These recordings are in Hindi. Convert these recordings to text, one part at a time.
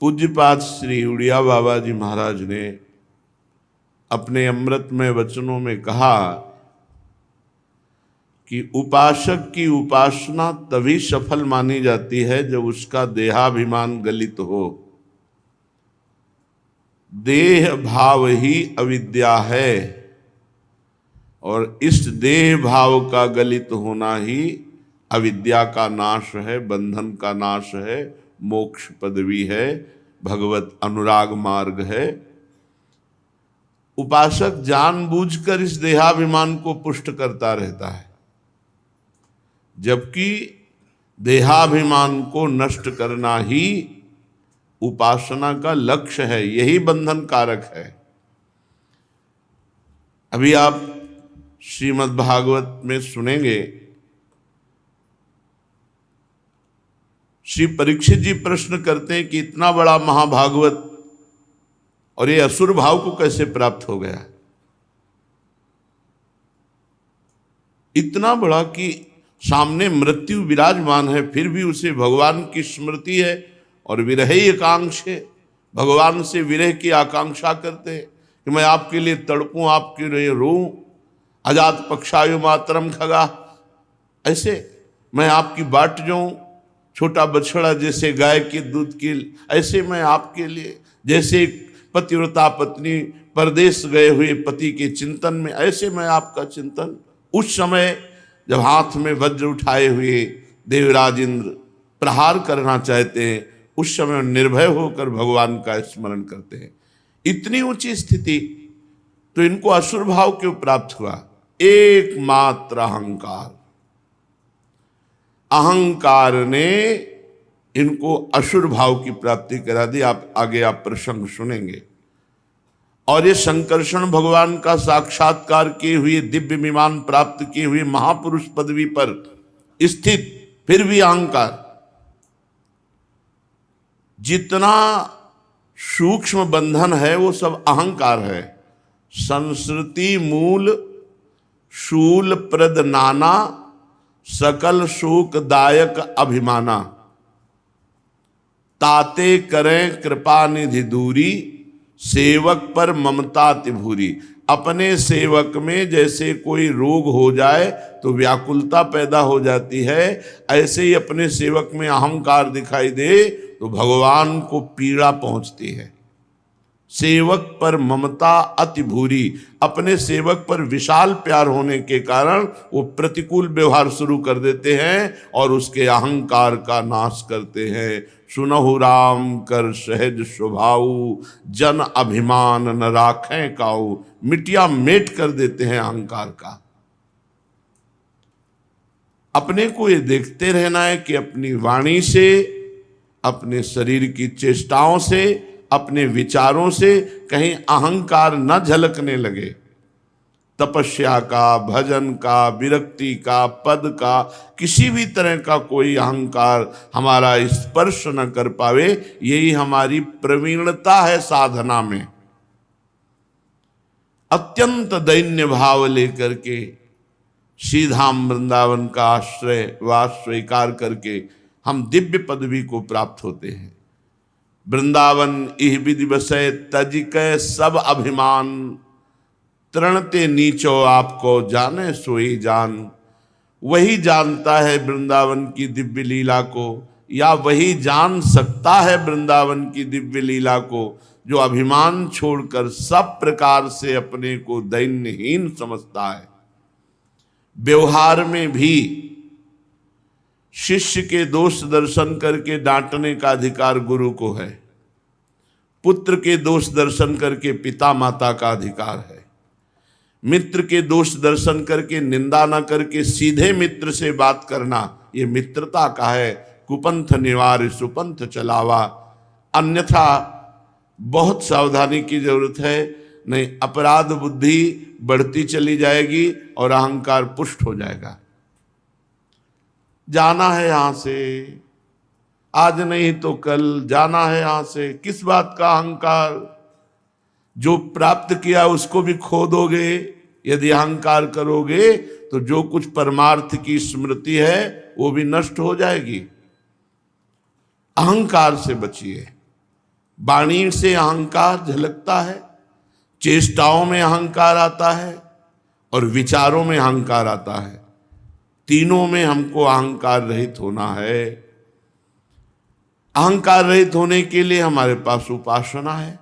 पूज्यपाद श्री उड़िया बाबा जी महाराज ने अपने अमृतमय वचनों में कहा कि उपासक की उपासना तभी सफल मानी जाती है जब उसका देहाभिमान गलित हो। देह भाव ही अविद्या है और इस देह भाव का गलित होना ही अविद्या का नाश है, बंधन का नाश है, मोक्ष पदवी है, भगवत अनुराग मार्ग है। उपासक जानबूझकर इस देहाभिमान को पुष्ट करता रहता है, जबकि देहाभिमान को नष्ट करना ही उपासना का लक्ष्य है, यही बंधन कारक है। अभी आप श्रीमद् भागवत में सुनेंगे, श्री परीक्षित जी प्रश्न करते हैं कि इतना बड़ा महाभागवत और ये असुर भाव को कैसे प्राप्त हो गया। इतना बड़ा कि सामने मृत्यु विराजमान है, फिर भी उसे भगवान की स्मृति है और विरह एकांक्षे, भगवान से विरह की आकांक्षा करते हैं कि मैं आपके लिए तड़पूं, आपके लिए रोऊं। अजात पक्षायु मातरम खगा, ऐसे मैं आपकी बाट जाऊं, छोटा बछड़ा जैसे गाय के दूध की, ऐसे मैं आपके लिए, जैसे पतिव्रता पत्नी परदेश गए हुए पति के चिंतन में, ऐसे मैं आपका चिंतन। उस समय जब हाथ में वज्र उठाए हुए देवराज इंद्र प्रहार करना चाहते हैं, उस समय निर्भय होकर भगवान का स्मरण करते हैं। इतनी ऊंची स्थिति, तो इनको असुर भाव क्यों प्राप्त हुआ? एकमात्र अहंकार, अहंकार ने इनको असुर भाव की प्राप्ति करा दी। आप आगे आप प्रसंग सुनेंगे। और ये संकर्षण भगवान का साक्षात्कार किए हुए, दिव्य विमान प्राप्त किए हुए महापुरुष पदवी पर स्थित, फिर भी अहंकार। जितना सूक्ष्म बंधन है वो सब अहंकार है। संस्कृति मूल शूल प्रद नाना, सकल शोकदायक अभिमाना। ताते करें कृपा निधि दूरी, सेवक पर ममता तिभूरी। अपने सेवक में जैसे कोई रोग हो जाए तो व्याकुलता पैदा हो जाती है, ऐसे ही अपने सेवक में अहंकार दिखाई दे तो भगवान को पीड़ा पहुंचती है। सेवक पर ममता अति भूरी, अपने सेवक पर विशाल प्यार होने के कारण वो प्रतिकूल व्यवहार शुरू कर देते हैं और उसके अहंकार का नाश करते हैं। सुनहु राम कर सहज स्वभाऊ, जन अभिमान न राखें काऊ। मिटिया मेट कर देते हैं अहंकार का। अपने को ये देखते रहना है कि अपनी वाणी से, अपने शरीर की चेष्टाओं से, अपने विचारों से कहीं अहंकार न झलकने लगे। तपस्या का, भजन का, विरक्ति का, पद का, किसी भी तरह का कोई अहंकार हमारा स्पर्श न कर पावे, यही हमारी प्रवीणता है साधना में। अत्यंत दैन्य भाव लेकर के श्रीधाम वृंदावन का आश्रय व स्वीकार करके हम दिव्य पदवी को प्राप्त होते हैं। वृंदावन इह विधि बसै तजिकै सब अभिमान, तृणते नीचो आपको जाने सोई जान। वही जानता है वृंदावन की दिव्य लीला को, या वही जान सकता है वृंदावन की दिव्य लीला को, जो अभिमान छोड़कर सब प्रकार से अपने को दैन्यहीन समझता है। व्यवहार में भी शिष्य के दोष दर्शन करके डांटने का अधिकार गुरु को है। पुत्र के दोष दर्शन करके पिता माता का अधिकार है। मित्र के दोष दर्शन करके निंदा न करके सीधे मित्र से बात करना, ये मित्रता का है। कुपंथ निवार सुपंथ चलावा, अन्यथा बहुत सावधानी की जरूरत है, नहीं अपराध बुद्धि बढ़ती चली जाएगी और अहंकार पुष्ट हो जाएगा। जाना है यहां से, आज नहीं तो कल जाना है यहां से। किस बात का अहंकार? जो प्राप्त किया उसको भी खो दोगे यदि अहंकार करोगे, तो जो कुछ परमार्थ की स्मृति है वो भी नष्ट हो जाएगी। अहंकार से बचिए। वाणी से अहंकार झलकता है, चेष्टाओं में अहंकार आता है और विचारों में अहंकार आता है। तीनों में हमको अहंकार रहित होना है। अहंकार रहित होने के लिए हमारे पास उपासना है,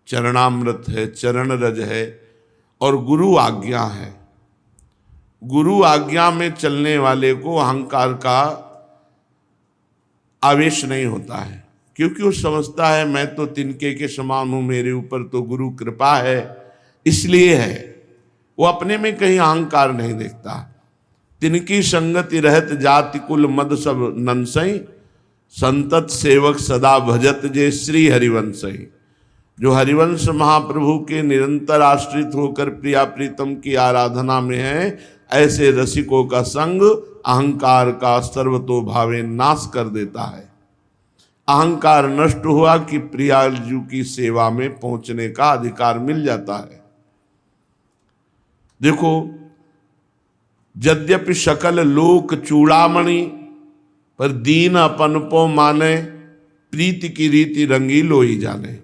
चरणामृत है, चरण रज है और गुरु आज्ञा है। गुरु आज्ञा में चलने वाले को अहंकार का आवेश नहीं होता है, क्योंकि वो समझता है मैं तो तिनके के समान हूं, मेरे ऊपर तो गुरु कृपा है, इसलिए है। वो अपने में कहीं अहंकार नहीं देखता। तिनकी संगति रहत जाति कुल मद सब नंसई, संतत सेवक सदा भजत जे श्री हरिवंशई। जो हरिवंश महाप्रभु के निरंतर आश्रित होकर प्रिया प्रीतम की आराधना में है, ऐसे रसिकों का संग अहंकार का सर्वतो भावे नाश कर देता है। अहंकार नष्ट हुआ कि प्रियाजू की सेवा में पहुंचने का अधिकार मिल जाता है। देखो, यद्यपि सकल लोक चूड़ामणि, पर दीन अपन पो माने, प्रीति की रीति रंगीलो ही जाने।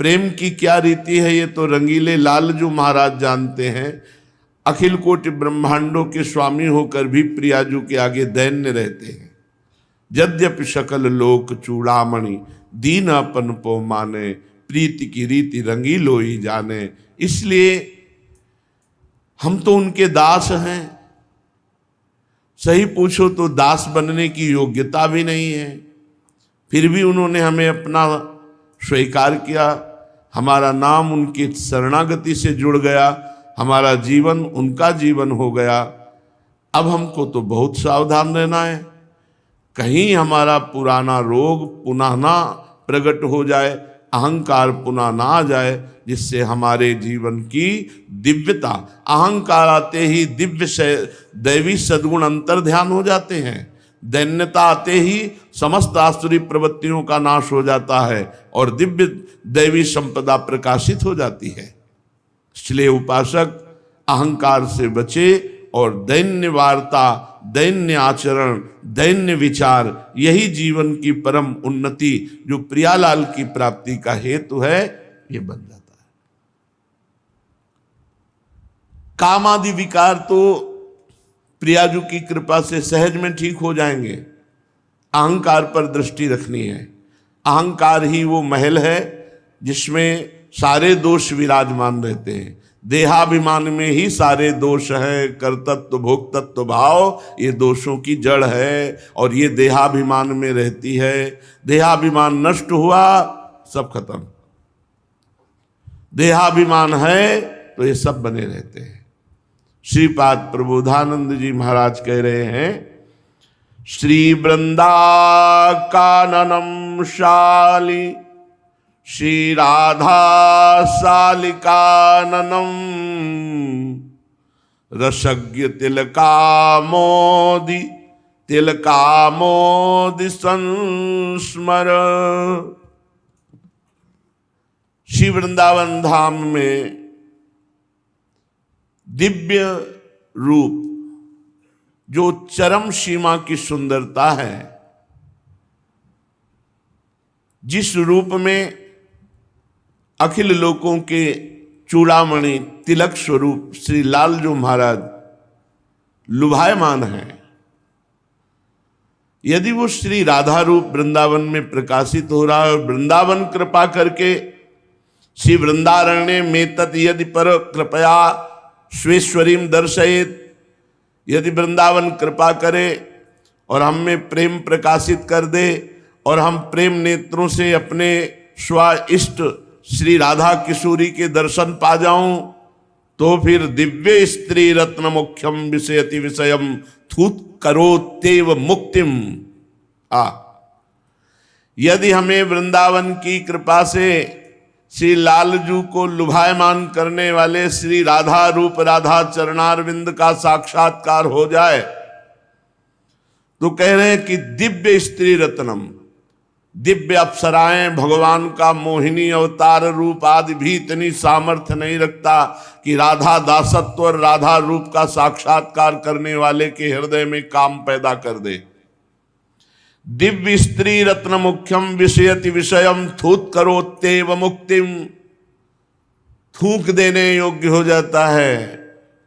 प्रेम की क्या रीति है ये तो रंगीले लालजू महाराज जानते हैं। अखिल कोटि ब्रह्मांडों के स्वामी होकर भी प्रियाजू के आगे दैन्य रहते हैं। यद्यपि सकल लोक चूड़ामणि, दीन अपन पो माने, प्रीति की रीति रंगीलो ही जाने। इसलिए हम तो उनके दास हैं। सही पूछो तो दास बनने की योग्यता भी नहीं है, फिर भी उन्होंने हमें अपना स्वीकार किया। हमारा नाम उनकी शरणागति से जुड़ गया, हमारा जीवन उनका जीवन हो गया। अब हमको तो बहुत सावधान रहना है, कहीं हमारा पुराना रोग पुनः ना प्रकट हो जाए, अहंकार पुनः ना आ जाए, जिससे हमारे जीवन की दिव्यता, अहंकार आते ही दिव्य से दैवी सद्गुण अंतर ध्यान हो जाते हैं। दैन्यता आते ही समस्त आसुरी प्रवृत्तियों का नाश हो जाता है और दिव्य दैवी संपदा प्रकाशित हो जाती है। इसलिए उपासक अहंकार से बचे और दैन्य वार्ता, दैन्य आचरण, दैन्य विचार, यही जीवन की परम उन्नति, जो प्रियालाल की प्राप्ति का हेतु है, ये बन जाता है। काम आदि विकार तो प्रियाजू की कृपा से सहज में ठीक हो जाएंगे। अहंकार पर दृष्टि रखनी है। अहंकार ही वो महल है जिसमें सारे दोष विराजमान रहते हैं। देहाभिमान में ही सारे दोष हैं। कर्तत्व भोक्तत्व भाव ये दोषों की जड़ है और ये देहाभिमान में रहती है। देहाभिमान नष्ट हुआ, सब खत्म। देहाभिमान है तो ये सब बने रहते हैं। श्रीपाद प्रबोधानंद जी महाराज कह रहे हैं, श्री वृंदा काननम शाली, श्री राधा शालिकाननम, रसज्ञ तिलकामोदि, तिलकामोदि संस्मर। श्री वृंदावन धाम में दिव्य रूप, जो चरम सीमा की सुंदरता है, जिस रूप में अखिल लोकों के चूड़ामणि तिलक स्वरूप श्री लालजू महाराज लुभायमान हैं, यदि वो श्री राधा रूप वृंदावन में प्रकाशित हो रहा है और वृंदावन कृपा करके श्री वृंदारण्य में तत् यदि पर कृपया स्वेश्वरीम दर्शयेत, यदि वृंदावन कृपा करे और हम में प्रेम प्रकाशित कर दे और हम प्रेम नेत्रों से अपने स्व इष्ट श्री राधा किशोरी के दर्शन पा जाऊं, तो फिर दिव्य स्त्री रत्न मुख्यम विषयति विषयम थूत करोत्येव मुक्तिम। यदि हमें वृंदावन की कृपा से श्री लालजू को लुभायमान करने वाले श्री राधा रूप राधा चरणारविंद का साक्षात्कार हो जाए, तो कह रहे हैं कि दिव्य स्त्री रत्नम, दिव्य अप्सराएं, भगवान का मोहिनी अवतार रूप आदि भी इतनी सामर्थ्य नहीं रखता कि राधा दासत्व और राधा रूप का साक्षात्कार करने वाले के हृदय में काम पैदा कर दे। दिव्य स्त्री रत्न मुख्यम विषयति विषयम थूत करोत्येव मुक्तिम, थूक देने योग्य हो जाता है।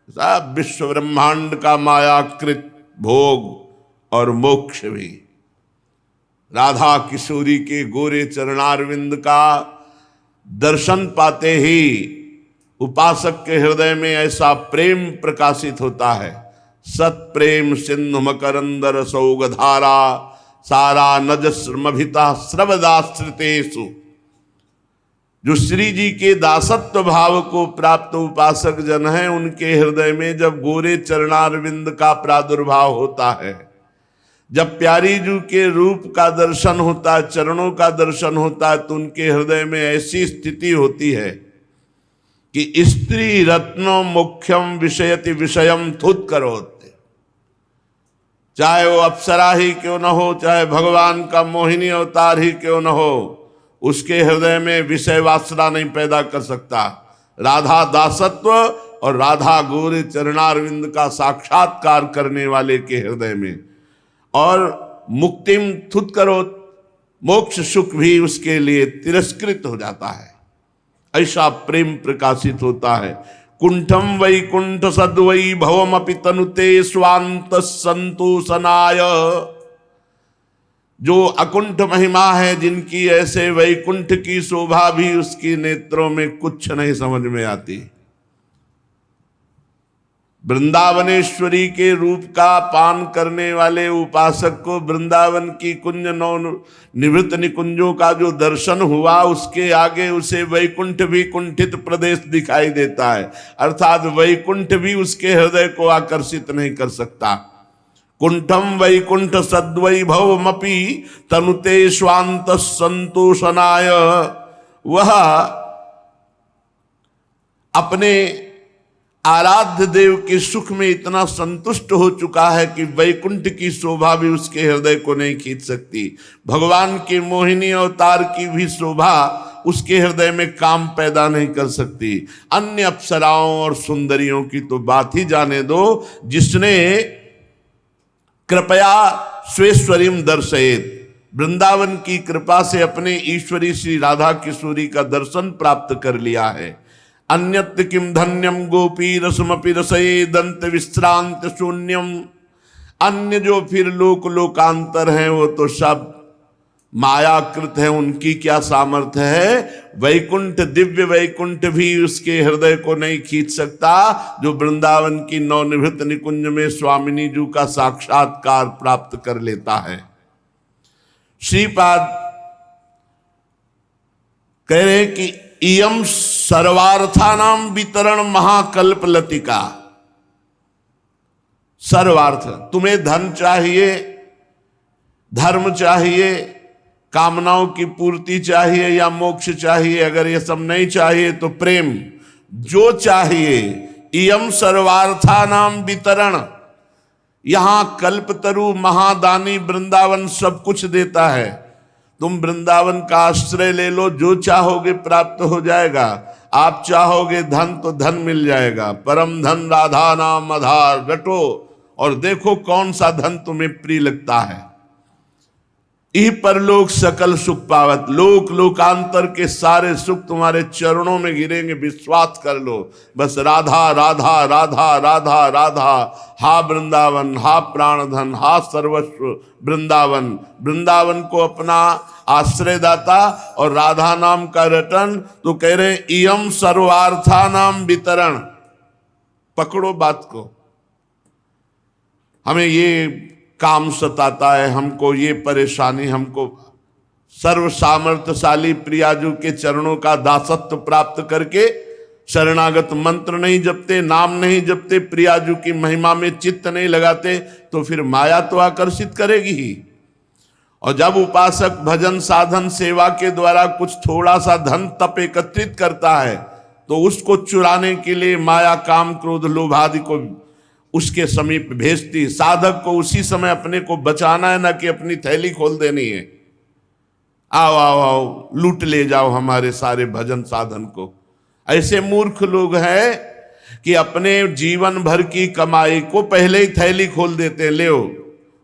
सब विश्व ब्रह्मांड का मायाकृत भोग और मोक्ष भी राधा किशोरी के गोरे चरणारविंद का दर्शन पाते ही उपासक के हृदय में ऐसा प्रेम प्रकाशित होता है। सत प्रेम सिंधु मकरंदर सौगधारा सारा नज श्रमभिता श्रवदाश्रितेषु। जो श्री जी के दासत्व भाव को प्राप्त उपासक जन हैं, उनके हृदय में जब गोरे चरणारविंद का प्रादुर्भाव होता है, जब प्यारी जू के रूप का दर्शन होता है, चरणों का दर्शन होता है, तो उनके हृदय में ऐसी स्थिति होती है कि स्त्री रत्नो मुख्यम विषयति विषयम थुत करोते। चाहे वो अप्सरा ही क्यों न हो, चाहे भगवान का मोहिनी अवतार ही क्यों न हो, उसके हृदय में विषय वासना नहीं पैदा कर सकता। राधा दासत्व और राधा गोरे चरणारविंद का साक्षात्कार करने वाले के हृदय में, और मुक्तिम थुत करो, मोक्ष सुख भी उसके लिए तिरस्कृत हो जाता है। ऐसा प्रेम प्रकाशित होता है। कुंठम वैकुंठ सद्वै भवमपि तनुते स्वांत संतोषनाय। जो अकुंठ महिमा है, जिनकी ऐसे वैकुंठ की शोभा भी उसकी नेत्रों में कुछ नहीं समझ में आती। वृंदावनेश्वरी के रूप का पान करने वाले उपासक को वृंदावन की कुंज नौ निवृत्त निकुंजों का जो दर्शन हुआ, उसके आगे उसे वैकुंठ भी कुंठित प्रदेश दिखाई देता है। अर्थात वैकुंठ भी उसके हृदय को आकर्षित नहीं कर सकता। कुंठम वैकुंठ सद्वैभवमपि तनुते स्वांत संतोषनाय। वह अपने आराध्य देव के सुख में इतना संतुष्ट हो चुका है कि वैकुंठ की शोभा भी उसके हृदय को नहीं खींच सकती। भगवान के मोहिनी अवतार की भी शोभा उसके हृदय में काम पैदा नहीं कर सकती। अन्य अप्सराओं और सुंदरियों की तो बात ही जाने दो। जिसने कृपया स्वेश्वरीम दर्शयेत, वृंदावन की कृपा से अपने ईश्वरी श्री राधा किशोरी का दर्शन प्राप्त कर लिया है। अन्यत्र किम धन्यम गोपी रसमपि रसये दंत विश्रांत शून्यम। अन्य जो फिर लोकांतर हैं, वो तो सब मायाकृत है, उनकी क्या सामर्थ्य है। वैकुंठ, दिव्य वैकुंठ भी उसके हृदय को नहीं खींच सकता, जो वृंदावन की नवनिवृत्त निकुंज में स्वामिनी जी का साक्षात्कार प्राप्त कर लेता है। श्रीपाद कह रहे कि इयम सर्वार्थानाम वितरण महाकल्प लतिका। सर्वार्थ, तुम्हें धन चाहिए, धर्म चाहिए, कामनाओं की पूर्ति चाहिए या मोक्ष चाहिए, अगर ये सब नहीं चाहिए तो प्रेम, जो चाहिए। इयम सर्वार्थानाम वितरण। यहां कल्पतरु महादानी वृंदावन सब कुछ देता है। तुम वृंदावन का आश्रय ले लो, जो चाहोगे प्राप्त हो जाएगा। आप चाहोगे धन तो धन मिल जाएगा। परम धन राधा नाम आधार, रटो और देखो कौन सा धन तुम्हें प्रिय लगता है। इह परलोक सकल सुख पावत। लोकांतर के सारे सुख तुम्हारे चरणों में गिरेंगे, विश्वास कर लो। बस राधा राधा राधा राधा राधा। हा वृंदावन, हा प्राणधन, हा सर्वस्व वृंदावन। वृंदावन को अपना आश्रयदाता और राधा नाम का रटन। तो कह रहे इयम सर्वार्था नाम वितरण। पकड़ो बात को। हमें ये काम सताता है, हमको ये परेशानी, हमको सर्व सामर्थ्यशाली प्रियाजू के चरणों का दासत्व प्राप्त करके शरणागत मंत्र नहीं जपते, नाम नहीं जपते, प्रियाजू की महिमा में चित्त नहीं लगाते, तो फिर माया तो आकर्षित करेगी ही। और जब उपासक भजन साधन सेवा के द्वारा कुछ थोड़ा सा धन तप एकत्रित करता है, तो उसको चुराने के लिए माया काम क्रोध लोभ आदि को उसके समीप भेजती। साधक को उसी समय अपने को बचाना है, ना कि अपनी थैली खोल देनी है। आओ आओ आओ, लूट ले जाओ हमारे सारे भजन साधन को। ऐसे मूर्ख लोग हैं कि अपने जीवन भर की कमाई को पहले ही थैली खोल देते हैं। ले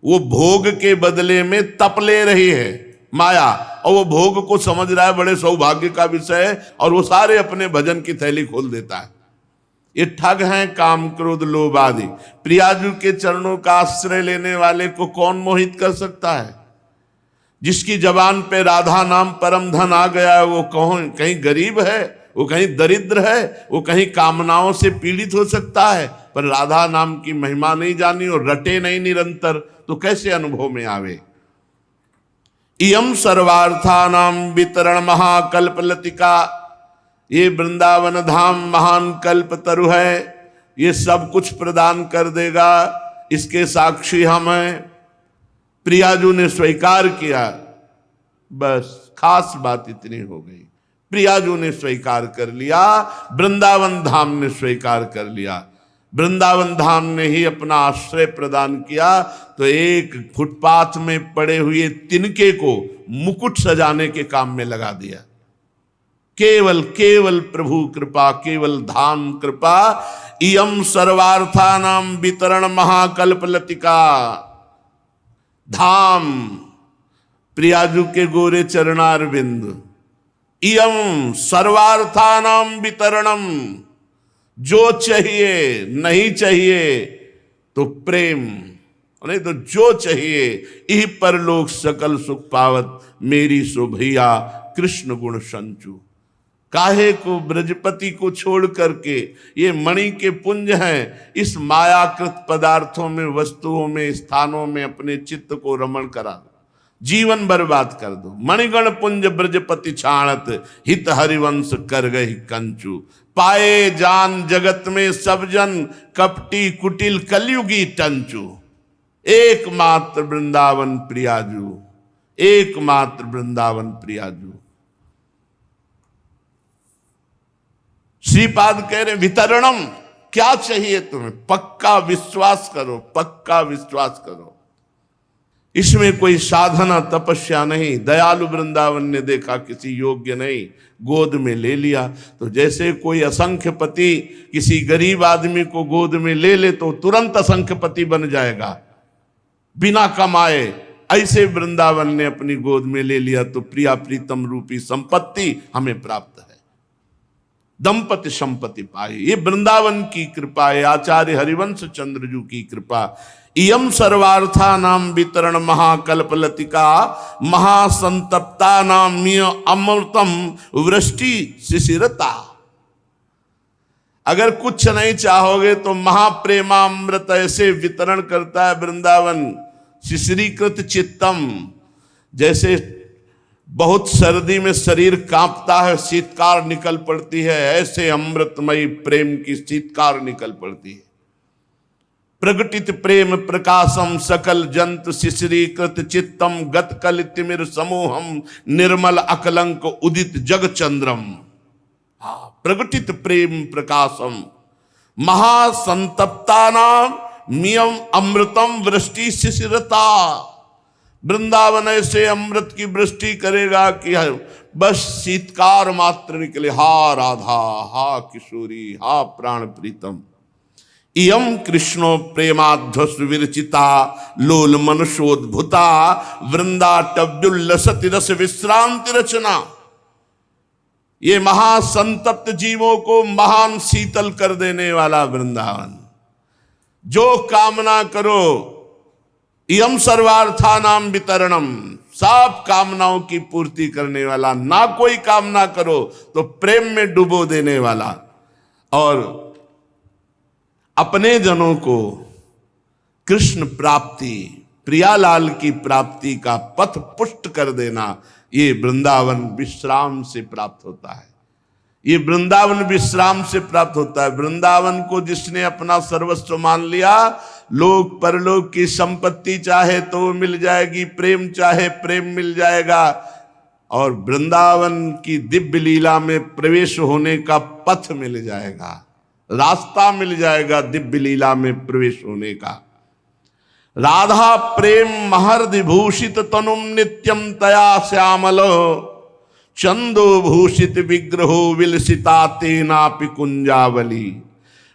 वो भोग के बदले में तप ले रही है माया, और वो भोग को समझ रहा है बड़े सौभाग्य का विषय है, और वो सारे अपने भजन की थैली खोल देता है। ये ठग हैं काम क्रोध लोभ आदि। प्रियाजू के चरणों का आश्रय लेने वाले को कौन मोहित कर सकता है? जिसकी जबान पे राधा नाम परम धन आ गया है, वो कहीं गरीब है, वो कहीं दरिद्र है, वो कहीं कामनाओं से पीड़ित हो सकता है, पर राधा नाम की महिमा नहीं जानी और रटे नहीं निरंतर, तो कैसे अनुभव में आवे? इयम सर्वार्थानाम वितरण महाकल्प लतिका, ये वृंदावन धाम महान कल्प तरु है, ये सब कुछ प्रदान कर देगा, इसके साक्षी हम हैं। प्रियाजू ने स्वीकार किया, बस खास बात इतनी हो गई। प्रियाजू ने स्वीकार कर लिया, वृंदावन धाम ने स्वीकार कर लिया, वृंदावन धाम ने ही अपना आश्रय प्रदान किया। तो एक फुटपाथ में पड़े हुए तिनके को मुकुट सजाने के काम में लगा दिया। केवल केवल प्रभु कृपा, केवल धाम कृपा। इयम सर्वार्थानाम वितरण महाकल्प लतिका, धाम प्रियाजू के गोरे चरणारविंद। इयम सर्वार्थानाम वितरणम, जो चाहिए, नहीं चाहिए तो प्रेम, नहीं तो जो चाहिए, इह परलोक सकल सुख पावत, मेरी सो भैया कृष्ण गुण संचू। काहे को ब्रजपति को छोड़ करके, ये मणि के पुंज हैं, इस मायाकृत पदार्थों में, वस्तुओं में, स्थानों में अपने चित्त को रमण करा दो, जीवन बर्बाद कर दो। मणिगण पुंज ब्रजपति छाणत, हित हरिवंश कर गई कंचू। पाए जान जगत में सब जन, कपटी कुटिल कलयुगी टंचू। एकमात्र वृंदावन प्रियाजू, एकमात्र वृंदावन प्रियाजू। श्रीपाद कह रहे वितरणम, क्या चाहिए तुम्हें? पक्का विश्वास करो, पक्का विश्वास करो। इसमें कोई साधना तपस्या नहीं। दयालु वृंदावन ने देखा किसी योग्य नहीं, गोद में ले लिया। तो जैसे कोई असंख्यपति किसी गरीब आदमी को गोद में ले ले तो तुरंत असंख्यपति बन जाएगा बिना कमाए, ऐसे वृंदावन ने अपनी गोद में ले लिया तो प्रिया प्रीतम रूपी संपत्ति हमें प्राप्त है। दंपति संपत्ति पाए, ये वृंदावन की कृपा है, आचार्य हरिवंश चंद्रजू की कृपा। इयम सर्वार्था नाम वितरण महाकल्प लतिका, महासंतप्ता नाम अमृतम वृष्टि शिशिरता। अगर कुछ नहीं चाहोगे तो महाप्रेमामृत ऐसे वितरण करता है वृंदावन। शिशिरीकृत चित्तम, जैसे बहुत सर्दी में शरीर कांपता है, शीतकार निकल पड़ती है, ऐसे अमृतमयी प्रेम की शीतकार निकल पड़ती है। प्रगटित प्रेम प्रकाशम सकल जंत शिशिरीकृत चित्तम, गतकल तिमिर समूहम निर्मल अकलंक उदित जग चंद्रम। प्रगटित प्रेम प्रकाशम महासंतप्ता नाम मियम अमृतम वृष्टि शिशिरता। वृंदावन ऐसे अमृत की वृष्टि करेगा कि बस शीतकार मात्र निकले। हा राधा, हा किशोरी, हा प्राण प्रीतम। इयम कृष्णो प्रेमाध्वस विरचिता, लोल मनुषोद्भुता, वृंदाटव्युल्लसति रस विश्रांति रचना। ये महासंतप्त जीवों को महान शीतल कर देने वाला वृंदावन। जो कामना करो, इयम सर्वार्था नाम वितरणम, सब कामनाओं की पूर्ति करने वाला। ना कोई कामना करो तो प्रेम में डुबो देने वाला, और अपने जनों को कृष्ण प्राप्ति, प्रियालाल की प्राप्ति का पथ पुष्ट कर देना, ये वृंदावन विश्राम से प्राप्त होता है। ये वृंदावन विश्राम से प्राप्त होता है। वृंदावन को जिसने अपना सर्वस्व मान लिया, लोक परलोक की संपत्ति चाहे तो मिल जाएगी, प्रेम चाहे प्रेम मिल जाएगा, और वृंदावन की दिव्य लीला में प्रवेश होने का पथ मिल जाएगा, रास्ता मिल जाएगा दिव्य लीला में प्रवेश होने का। राधा प्रेम महर्दि भूषित तनुम नित्यम तया श्यामलो, चंदो भूषित विग्रहो विलसिता तेनापि कुंजावली।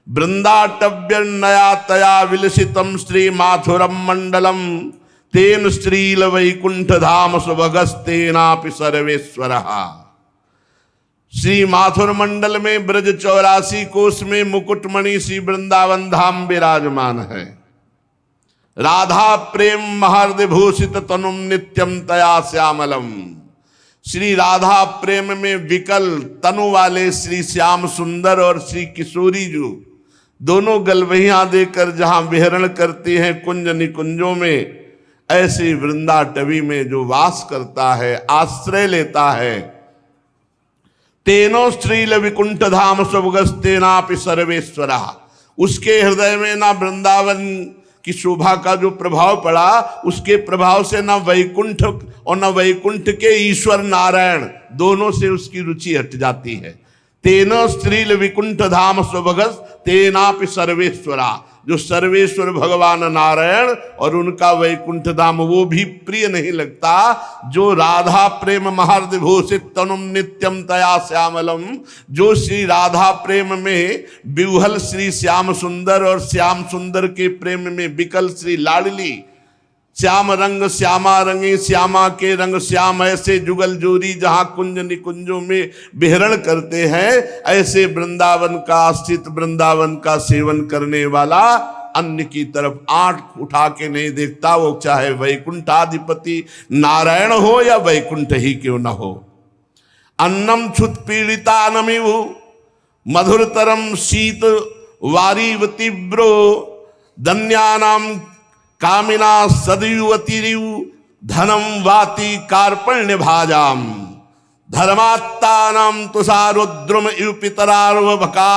वृंदाटव्य नया तया विलसितम श्री माथुरम मंडलम तेन श्रील वैकुंठ धाम सुभगस्तेनापि सर्वेश्वर। श्री माथुर मंडल में ब्रज 84 कोष में मुकुटमणि श्री वृंदावन धाम विराजमान है। राधा प्रेम महर्द भूषित तनुम नित्यम तया श्यामलम। श्री राधा प्रेम में विकल तनु वाले श्री श्याम सुंदर और श्री किशोरी जो दोनों गलवहियां देकर जहां विहरण करती हैं कुंज निकुंजों में, ऐसे वृंदाटवी में जो वास करता है, आश्रय लेता है, तेनो स्त्रील विकुंठ धाम सुभगस्तेनापि सर्वेश्वरा। उसके हृदय में ना वृंदावन की शोभा का जो प्रभाव पड़ा, उसके प्रभाव से ना वैकुंठ और ना वैकुंठ के ईश्वर नारायण दोनों से उसकी रुचि हट जाती है। तेनो स्त्रील विकुंठ धाम सुभगस तेनापि सर्वेश्वरा। जो सर्वेश्वर भगवान नारायण और उनका वैकुंठ धाम वो भी प्रिय नहीं लगता। जो राधा प्रेम महर्द भूषित तनुम नित्यम तया श्यामलम, जो श्री राधा प्रेम में विह्वल श्री श्याम सुंदर और श्याम सुंदर के प्रेम में विकल श्री लाडली, श्याम रंग श्यामा रंगी श्यामा के रंग श्याम ऐसे जुगल जोरी जहां कुंज निकुंजों में विहरण करते हैं, ऐसे वृंदावन का स्थित वृंदावन का सेवन करने वाला अन्य की तरफ आंख उठा के नहीं देखता, वो चाहे वैकुंठाधिपति नारायण हो या वैकुंठ ही क्यों न हो। अन्नम छुत पीड़िता नमिव मधुरतरम शीत वारीव तीव्रो धन्यानाम कामिना सदयुवतिरिव धनम वाति कार्पण्य भाजाम धर्मात्तानाम तुषारुद्रुम इव पितरार्वभका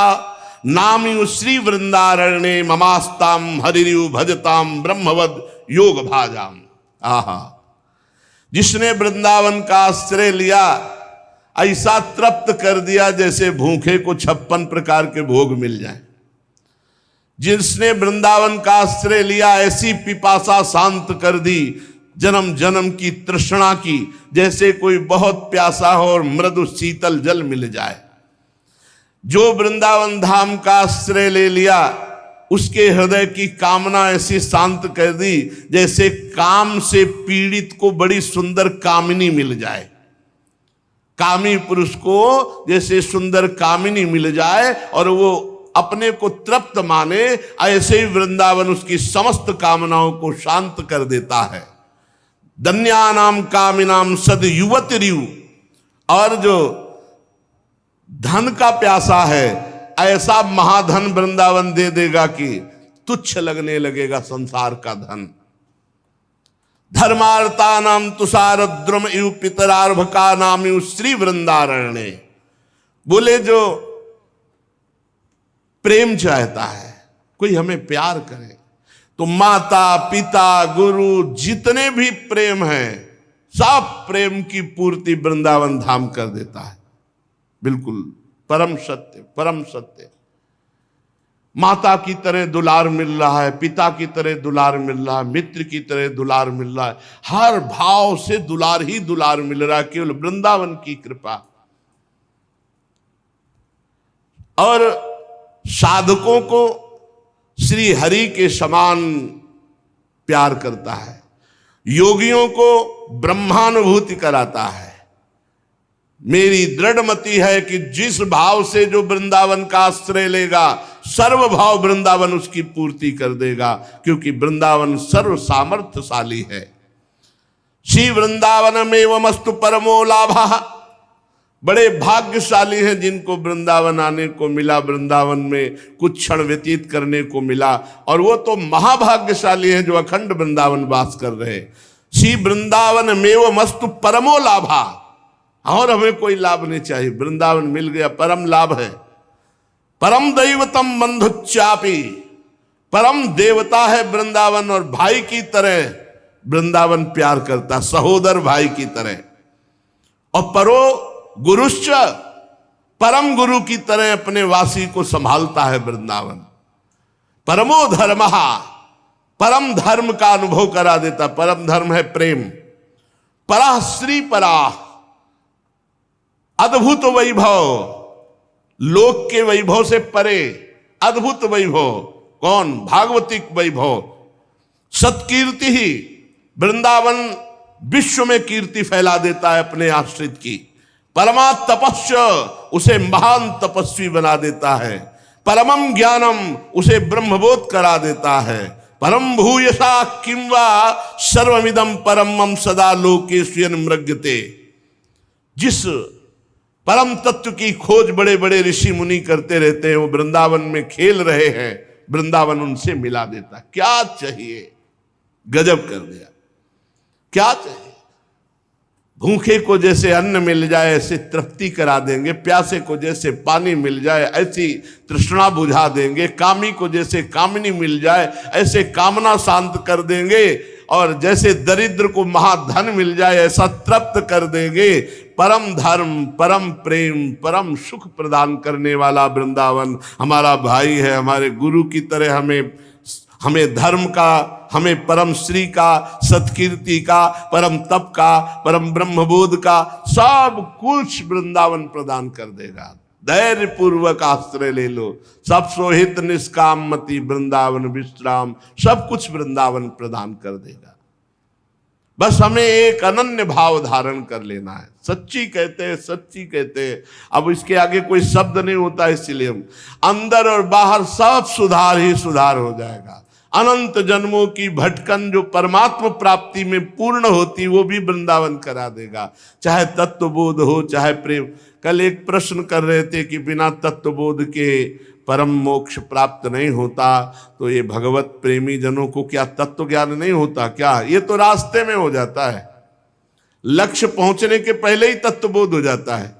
नामिव श्री वृंदारण्ये ममास्ताम हरिरिव भजताम ब्रह्मवद योग भाजाम। आहा, जिसने वृंदावन का आश्रय लिया ऐसा तृप्त कर दिया जैसे भूखे को 56 प्रकार के भोग मिल जाए। जिसने वृंदावन का आश्रय लिया ऐसी पिपासा शांत कर दी जन्म जन्म की तृष्णा की, जैसे कोई बहुत प्यासा हो और मृदु शीतल जल मिल जाए। जो वृंदावन धाम का आश्रय ले लिया उसके हृदय की कामना ऐसी शांत कर दी जैसे काम से पीड़ित को बड़ी सुंदर कामिनी मिल जाए। कामी पुरुष को जैसे सुंदर कामिनी मिल जाए और वो अपने को तृप्त माने, ऐसे ही वृंदावन उसकी समस्त कामनाओं को शांत कर देता है। धन्यानाम कामिनाम सद युवतिरिव, और जो धन का प्यासा है ऐसा महाधन वृंदावन दे देगा कि तुच्छ लगने लगेगा संसार का धन। धर्मार्ता नाम तुषारद्रुम इव पितरार्भका नाम इव श्री वृंदारण्य। बोले जो प्रेम चाहता है, कोई हमें प्यार करे, तो माता पिता गुरु जितने भी प्रेम हैं सब प्रेम की पूर्ति वृंदावन धाम कर देता है। बिल्कुल परम सत्य, परम सत्य। माता की तरह दुलार मिल रहा है, पिता की तरह दुलार मिल रहा है, मित्र की तरह दुलार मिल रहा है, हर भाव से दुलार ही दुलार मिल रहा है, केवल वृंदावन की कृपा। और साधकों को श्री हरि के समान प्यार करता है, योगियों को ब्रह्मानुभूति कराता है। मेरी दृढ़ मति है कि जिस भाव से जो वृंदावन का आश्रय लेगा सर्व भाव वृंदावन उसकी पूर्ति कर देगा, क्योंकि वृंदावन सर्व सामर्थ्यशाली है। श्री वृंदावन में वमस्तु परमो लाभः। बड़े भाग्यशाली हैं जिनको वृंदावन आने को मिला, वृंदावन में कुछ क्षण व्यतीत करने को मिला, और वो तो महाभाग्यशाली हैं जो अखंड वृंदावन वास कर रहे। श्री वृंदावन में वो मस्तु परमो लाभा, और हमें कोई लाभ नहीं चाहिए, वृंदावन मिल गया परम लाभ है। परम दैवतम बंधुच्चापी, परम देवता है वृंदावन, और भाई की तरह वृंदावन प्यार करता, सहोदर भाई की तरह। और परो गुरुश्च, परम गुरु की तरह अपने वासी को संभालता है वृंदावन। परमो धर्मः, परम धर्म का अनुभव करा देता। परम धर्म है प्रेम। परा श्री परा, अद्भुत वैभव, लोक के वैभव से परे, अद्भुत वैभव। कौन? भागवतिक वैभव। सत्कीर्ति ही वृंदावन विश्व में कीर्ति फैला देता है अपने आश्रित की। परमा तपस्या उसे महान तपस्वी बना देता है। परमम ज्ञानम उसे ब्रह्मबोध करा देता है। परम भूयसा किंवा सर्वमिदम परमम सदा लोकेश्वर मृग्यते। जिस परम तत्व की खोज बड़े बड़े ऋषि मुनि करते रहते हैं, वो वृंदावन में खेल रहे हैं, वृंदावन उनसे मिला देता। क्या चाहिए? गजब कर दिया। क्या चाहिए? भूखे को जैसे अन्न मिल जाए ऐसे तृप्ति करा देंगे, प्यासे को जैसे पानी मिल जाए ऐसी तृष्णा बुझा देंगे, कामी को जैसे कामिनी मिल जाए ऐसे कामना शांत कर देंगे, और जैसे दरिद्र को महाधन मिल जाए ऐसा तृप्त कर देंगे। परम धर्म, परम प्रेम, परम सुख प्रदान करने वाला वृंदावन हमारा भाई है। हमारे गुरु की तरह हमें धर्म का, हमें परम श्री का, सत्कीर्ति का, परम तप का, परम ब्रह्मबोध का सब कुछ वृंदावन प्रदान कर देगा। धैर्य पूर्वक आश्रय ले लो, सब सोहित निष्काम मति वृंदावन विश्राम, सब कुछ वृंदावन प्रदान कर देगा। बस हमें एक अनन्य भाव धारण कर लेना है। सच्ची कहते हैं, सच्ची कहते हैं। अब इसके आगे कोई शब्द नहीं होता, इसलिए हम अंदर और बाहर सब सुधार ही सुधार हो जाएगा। अनंत जन्मों की भटकन जो परमात्मा प्राप्ति में पूर्ण होती, वो भी वृंदावन करा देगा। चाहे तत्वबोध हो, चाहे प्रेम। कल एक प्रश्न कर रहे थे कि बिना तत्वबोध के परम मोक्ष प्राप्त नहीं होता, तो ये भगवत प्रेमी जनों को क्या तत्व ज्ञान नहीं होता क्या? ये तो रास्ते में हो जाता है, लक्ष्य पहुंचने के पहले ही तत्वबोध हो जाता है।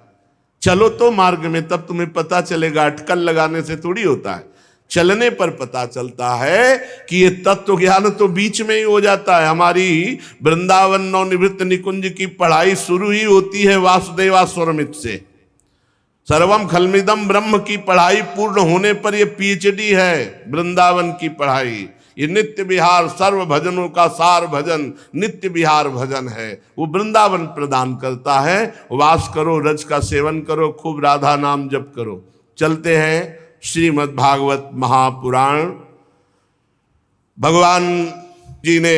चलो तो मार्ग में, तब तुम्हें पता चलेगा। अटकल लगाने से थोड़ी होता है, चलने पर पता चलता है कि ये तत्व ज्ञान तो बीच में ही हो जाता है। हमारी वृंदावन नवनिवृत्त निकुंज की पढ़ाई शुरू ही होती है वासुदेवास्वरमित से। सर्वम खलमिदम ब्रह्म की पढ़ाई पूर्ण होने पर ये पीएचडी है वृंदावन की पढ़ाई। ये नित्य विहार, सर्व भजनों का सार भजन नित्य विहार भजन है, वो वृंदावन प्रदान करता है। वास करो, रज का सेवन करो, खूब राधा नाम जप करो। चलते हैं श्रीमद् भागवत महापुराण। भगवान जी ने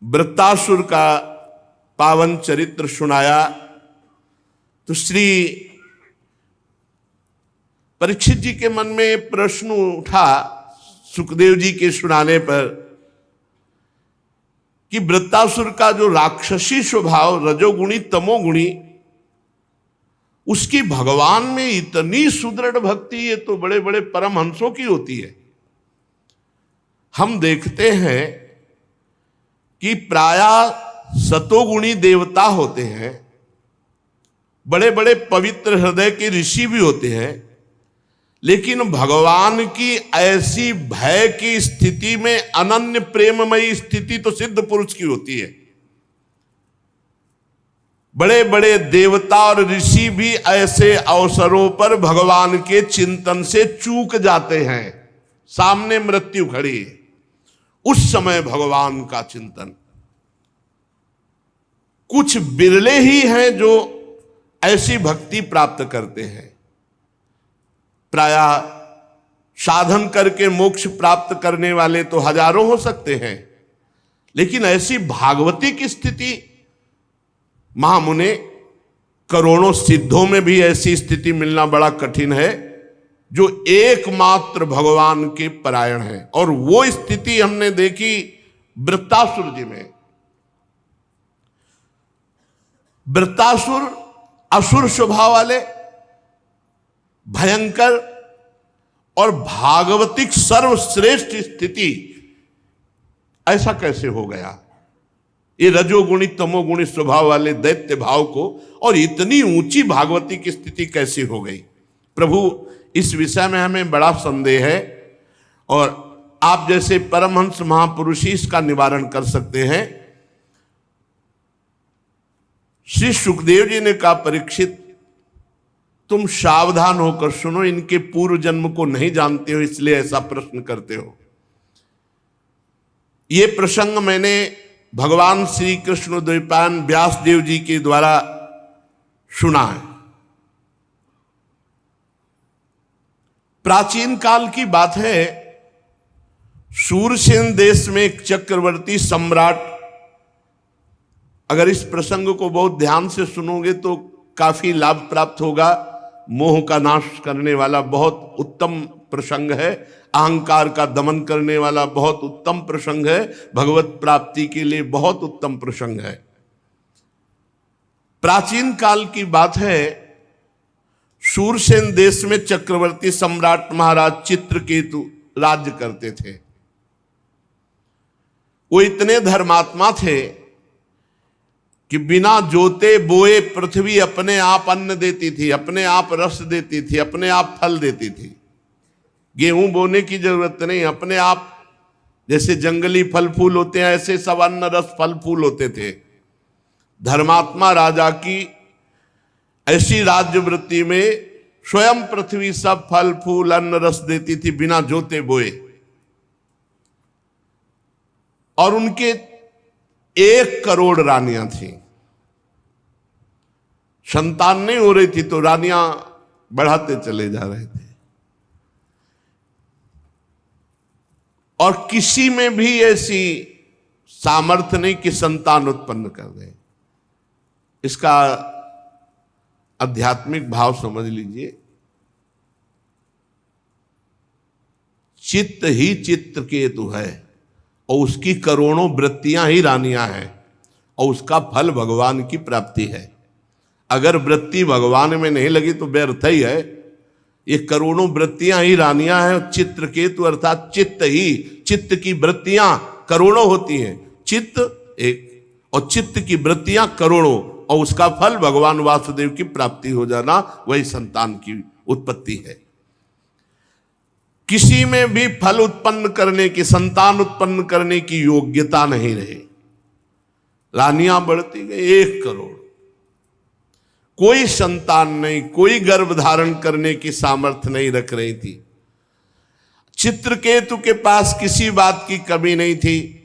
वृत्तासुर का पावन चरित्र सुनाया, तो श्री परीक्षित जी के मन में प्रश्न उठा सुखदेव जी के सुनाने पर कि वृत्तासुर का जो राक्षसी स्वभाव, रजोगुणी तमोगुणी, उसकी भगवान में इतनी सुदृढ़ भक्ति, ये तो बड़े बड़े परमहंसों की होती है। हम देखते हैं कि प्रायः सतोगुणी देवता होते हैं, बड़े बड़े पवित्र हृदय के ऋषि भी होते हैं, लेकिन भगवान की ऐसी भय की स्थिति में अनन्य प्रेममयी स्थिति तो सिद्ध पुरुष की होती है। बड़े बड़े देवता और ऋषि भी ऐसे अवसरों पर भगवान के चिंतन से चूक जाते हैं। सामने मृत्यु खड़ी है, उस समय भगवान का चिंतन। कुछ बिरले ही हैं जो ऐसी भक्ति प्राप्त करते हैं। प्रायः साधन करके मोक्ष प्राप्त करने वाले तो हजारों हो सकते हैं, लेकिन ऐसी भागवती की स्थिति, महामुने करोड़ों सिद्धों में भी ऐसी स्थिति मिलना बड़ा कठिन है, जो एकमात्र भगवान के परायण है। और वो स्थिति हमने देखी वृत्तासुर जी में। वृत्तासुर असुर स्वभाव वाले, भयंकर और भागवतिक सर्वश्रेष्ठ स्थिति, ऐसा कैसे हो गया? ये रजोगुणी तमोगुणी स्वभाव वाले दैत्य भाव को और इतनी ऊंची भागवती की स्थिति कैसे हो गई? प्रभु, इस विषय में हमें बड़ा संदेह है, और आप जैसे परमहंस महापुरुष ही इसका निवारण कर सकते हैं। श्री सुखदेव जी ने कहा, परीक्षित तुम सावधान होकर सुनो, इनके पूर्व जन्म को नहीं जानते हो इसलिए ऐसा प्रश्न करते हो। ये प्रसंग मैंने भगवान श्री कृष्ण द्वैपायन व्यास देव जी के द्वारा सुना है। प्राचीन काल की बात है, शूरसेन देश में एक चक्रवर्ती सम्राट, अगर इस प्रसंग को बहुत ध्यान से सुनोगे तो काफी लाभ प्राप्त होगा। मोह का नाश करने वाला बहुत उत्तम प्रसंग है, अहंकार का दमन करने वाला बहुत उत्तम प्रसंग है, भगवत प्राप्ति के लिए बहुत उत्तम प्रसंग है। प्राचीन काल की बात है, शूरसेन देश में चक्रवर्ती सम्राट महाराज चित्रकेतु राज्य करते थे। वो इतने धर्मात्मा थे कि बिना जोते बोए पृथ्वी अपने आप अन्न देती थी, अपने आप रस देती थी, अपने आप फल देती थी। गेहूं बोने की जरूरत नहीं, अपने आप जैसे जंगली फल फूल होते हैं ऐसे सब अन्न रस फल फूल होते थे। धर्मात्मा राजा की ऐसी राज्य वृत्ति में स्वयं पृथ्वी सब फल फूल अन्न रस देती थी बिना जोते बोए। और उनके 1 करोड़ रानियां थी। संतान नहीं हो रही थी तो रानियां बढ़ाते चले जा रहे थे, और किसी में भी ऐसी सामर्थ्य नहीं कि संतान उत्पन्न कर दे। इसका आध्यात्मिक भाव समझ लीजिए। चित्त ही चित्रकेतु है और उसकी करोड़ों वृत्तियां ही रानियां हैं, और उसका फल भगवान की प्राप्ति है। अगर वृत्ति भगवान में नहीं लगी तो व्यर्थ ही है। ये करोड़ों वृत्तियां ही रानियां हैं। चित्रकेतु अर्थात चित्त ही, चित्त की वृत्तियां करोड़ों होती हैं, चित्त एक और चित्त की वृत्तियां करोड़ों, और उसका फल भगवान वासुदेव की प्राप्ति हो जाना, वही संतान की उत्पत्ति है। किसी में भी फल उत्पन्न करने की, संतान उत्पन्न करने की योग्यता नहीं रही। रानियां बढ़ती गई 1 करोड़, कोई संतान नहीं, कोई गर्भ धारण करने की सामर्थ्य नहीं रख रही थी। चित्रकेतु के पास किसी बात की कमी नहीं थी।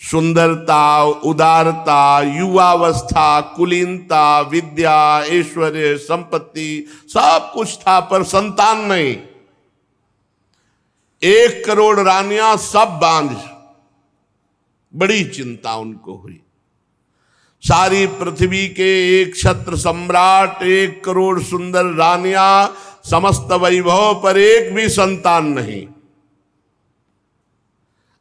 सुंदरता, उदारता, युवावस्था, कुलीनता, विद्या, ऐश्वर्य, संपत्ति सब कुछ था, पर संतान नहीं। 1 करोड़ रानियां सब बांझ। बड़ी चिंता उनको हुई। सारी पृथ्वी के 1 क्षत्र सम्राट, 1 करोड़ सुंदर रानियां, समस्त वैभव पर एक भी संतान नहीं।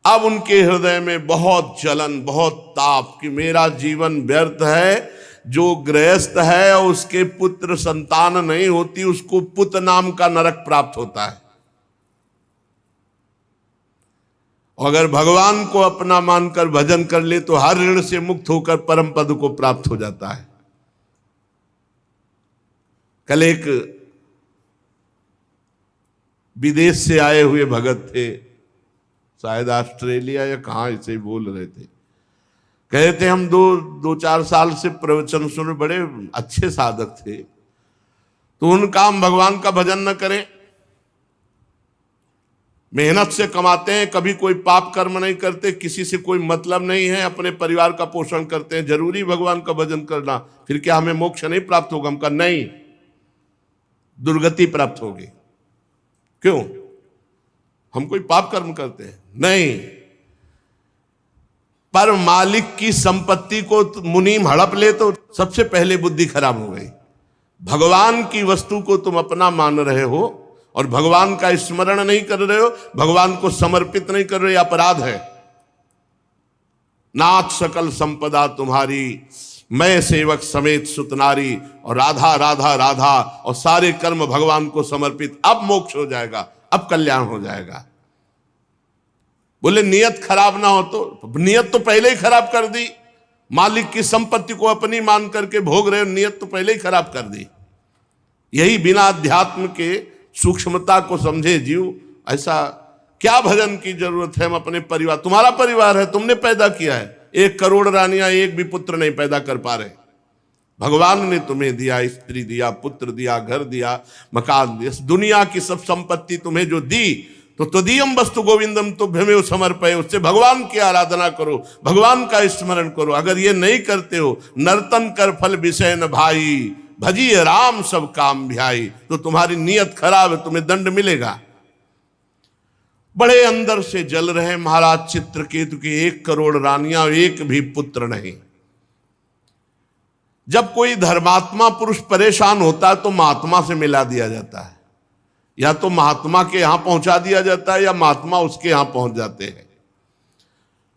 अब उनके हृदय में बहुत जलन, बहुत ताप कि मेरा जीवन व्यर्थ है। जो गृहस्थ है और उसके पुत्र संतान नहीं होती, उसको पुत नाम का नरक प्राप्त होता है। अगर भगवान को अपना मानकर भजन कर ले तो हर ऋण से मुक्त होकर परम पद को प्राप्त हो जाता है। कल एक विदेश से आए हुए भगत थे, शायद ऑस्ट्रेलिया या कहाँ, इसे बोल रहे थे। कहे थे हम 2-4 साल से प्रवचन सुन, बड़े अच्छे साधक थे, तो उनका हम भगवान का भजन न करें। मेहनत से कमाते हैं, कभी कोई पाप कर्म नहीं करते, किसी से कोई मतलब नहीं है, अपने परिवार का पोषण करते हैं, जरूरी भगवान का भजन करना, फिर क्या हमें मोक्ष नहीं प्राप्त होगा? हम कहा नहीं, दुर्गति प्राप्त होगी। क्यों? हम कोई पाप कर्म करते हैं? नहीं। पर मालिक की संपत्ति को मुनीम हड़प ले तो सबसे पहले बुद्धि खराब हो गई। भगवान की वस्तु को तुम अपना मान रहे हो और भगवान का स्मरण नहीं कर रहे हो, भगवान को समर्पित नहीं कर रहे, अपराध है। नाथ सकल संपदा तुम्हारी, मैं सेवक समेत सुतनारी, और राधा राधा राधा, और सारे कर्म भगवान को समर्पित। अब मोक्ष हो जाएगा, अब कल्याण हो जाएगा। बोले नियत खराब ना हो तो? नियत तो पहले ही खराब कर दी। मालिक की संपत्ति को अपनी मान करके भोग रहे हो, नियत तो पहले ही खराब कर दी। यही बिना अध्यात्म के सूक्ष्मता को समझे जीव, ऐसा क्या भजन की जरूरत है? हम अपने परिवार, तुम्हारा परिवार है, तुमने पैदा किया है। 1 करोड़ रानियां एक भी पुत्र नहीं पैदा कर पा रहे। भगवान ने तुम्हें दिया, स्त्री दिया, पुत्र दिया, घर दिया, मकान दिया, दुनिया की सब संपत्ति तुम्हें जो दी, तो तदीयम वस्तु गोविंदम तुभ्यमेव समर्पये, उससे भगवान की आराधना करो, भगवान का स्मरण करो। अगर ये नहीं करते हो, नर्तन कर फल विषय न भाई, भजिए राम सब काम भियाई। तो तुम्हारी नीयत खराब है, तुम्हें दंड मिलेगा। बड़े अंदर से जल रहे महाराज चित्रकेतु के 1 करोड़ रानियां, एक भी पुत्र नहीं। जब कोई धर्मात्मा पुरुष परेशान होता है तो महात्मा से मिला दिया जाता है, या तो महात्मा के यहां पहुंचा दिया जाता है या महात्मा उसके यहां पहुंच जाते हैं।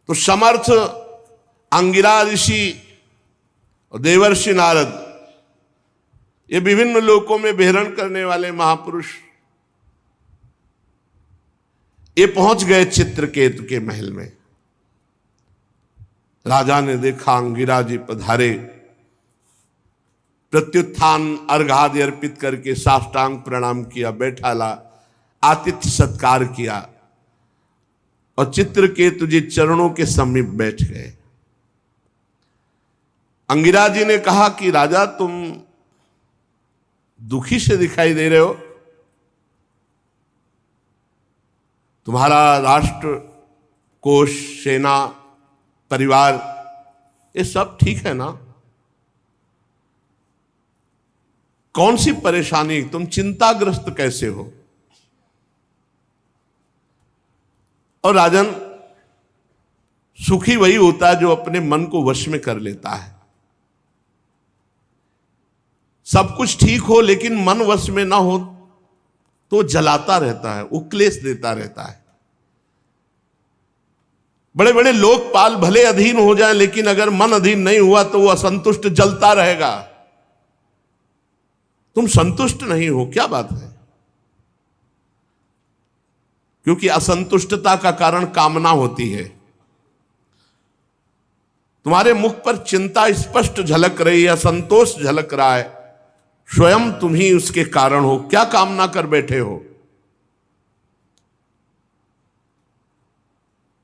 तो समर्थ अंगिरा ऋषि और देवर्षि नारद, ये विभिन्न लोकों में विहरण करने वाले महापुरुष, ये पहुंच गए चित्रकेतु के महल में। राजा ने देखा अंगिरा जी पधारे, प्रत्युत्थान अर्घादि अर्पित करके साष्टांग प्रणाम किया, बैठाला, आतिथ्य सत्कार किया और चित्रकेतु जी चरणों के समीप बैठ गए। अंगिरा जी ने कहा कि राजा तुम दुखी से दिखाई दे रहे हो, तुम्हारा राष्ट्र, कोष, सेना, परिवार ये सब ठीक है ना? कौन सी परेशानी, तुम चिंताग्रस्त कैसे हो? और राजन, सुखी वही होता है जो अपने मन को वश में कर लेता है। सब कुछ ठीक हो लेकिन मन वश में ना हो तो जलाता रहता है, उक्लेश देता रहता है। बड़े बड़े लोकपाल भले अधीन हो जाएं, लेकिन अगर मन अधीन नहीं हुआ तो वो असंतुष्ट जलता रहेगा। तुम संतुष्ट नहीं हो, क्या बात है? क्योंकि असंतुष्टता का कारण कामना होती है। तुम्हारे मुख पर चिंता स्पष्ट झलक रही है, असंतोष झलक रहा है, स्वयं तुम ही उसके कारण हो। क्या कामना कर बैठे हो?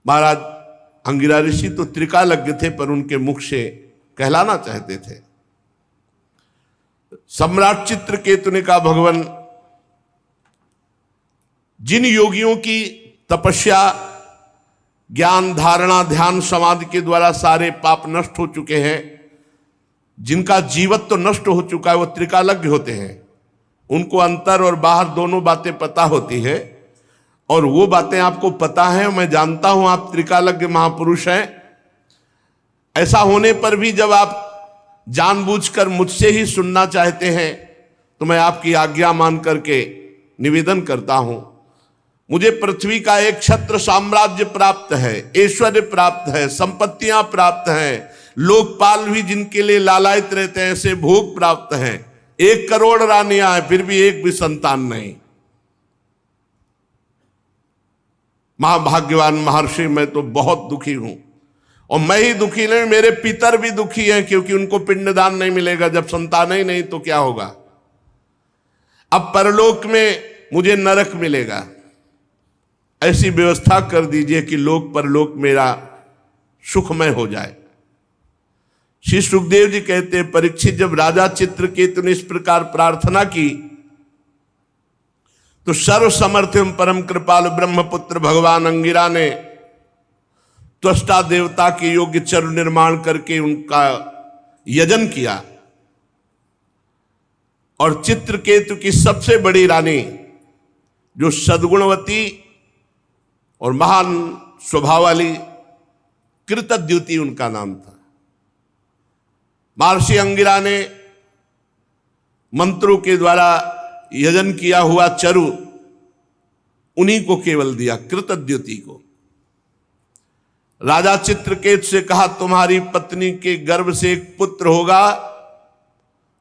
महाराज अंगिरा ऋषि तो त्रिकालज्ञ थे, पर उनके मुख से कहलाना चाहते थे। सम्राट चित्रकेतु ने कहा, भगवान, जिन योगियों की तपस्या, ज्ञान, धारणा, ध्यान, समाधि के द्वारा सारे पाप नष्ट हो चुके हैं, जिनका जीवत्व तो नष्ट हो चुका है, वो त्रिकालज्ञ होते हैं। उनको अंतर और बाहर दोनों बातें पता होती है, और वो बातें आपको पता है। मैं जानता हूं आप त्रिकालज्ञ महापुरुष हैं। ऐसा होने पर भी जब आप जानबूझकर मुझसे ही सुनना चाहते हैं तो मैं आपकी आज्ञा मान करके निवेदन करता हूं। मुझे पृथ्वी का एक छत्र साम्राज्य प्राप्त है, ऐश्वर्य प्राप्त है, संपत्तियां प्राप्त हैं, लोकपाल भी जिनके लिए लालायित रहते हैं ऐसे भोग प्राप्त हैं। 1 करोड़ रानियां हैं, फिर भी एक भी संतान नहीं। महाभाग्यवान महर्षि, मैं तो बहुत दुखी हूं। और मैं ही दुखी नहीं, मेरे पितर भी दुखी हैं, क्योंकि उनको पिंडदान नहीं मिलेगा। जब संतान ही नहीं तो क्या होगा? अब परलोक में मुझे नरक मिलेगा। ऐसी व्यवस्था कर दीजिए कि लोक परलोक मेरा सुखमय हो जाए। श्री सुखदेव जी कहते हैं, परीक्षित, जब राजा चित्रकेतु ने इस प्रकार प्रार्थना की तो सर्व समर्थ एवं परम कृपालु ब्रह्मपुत्र भगवान अंगिरा ने त्वष्टा देवता के योग्य चरु निर्माण करके उनका यजन किया। और चित्रकेतु की सबसे बड़ी रानी, जो सद्गुणवती और महान स्वभाव वाली, कृतद्युति उनका नाम था। महर्षि अंगिरा ने मंत्रों के द्वारा यजन किया हुआ चरु उन्हीं को केवल दिया, कृतद्युति को। राजा चित्रकेतु से कहा, तुम्हारी पत्नी के गर्भ से एक पुत्र होगा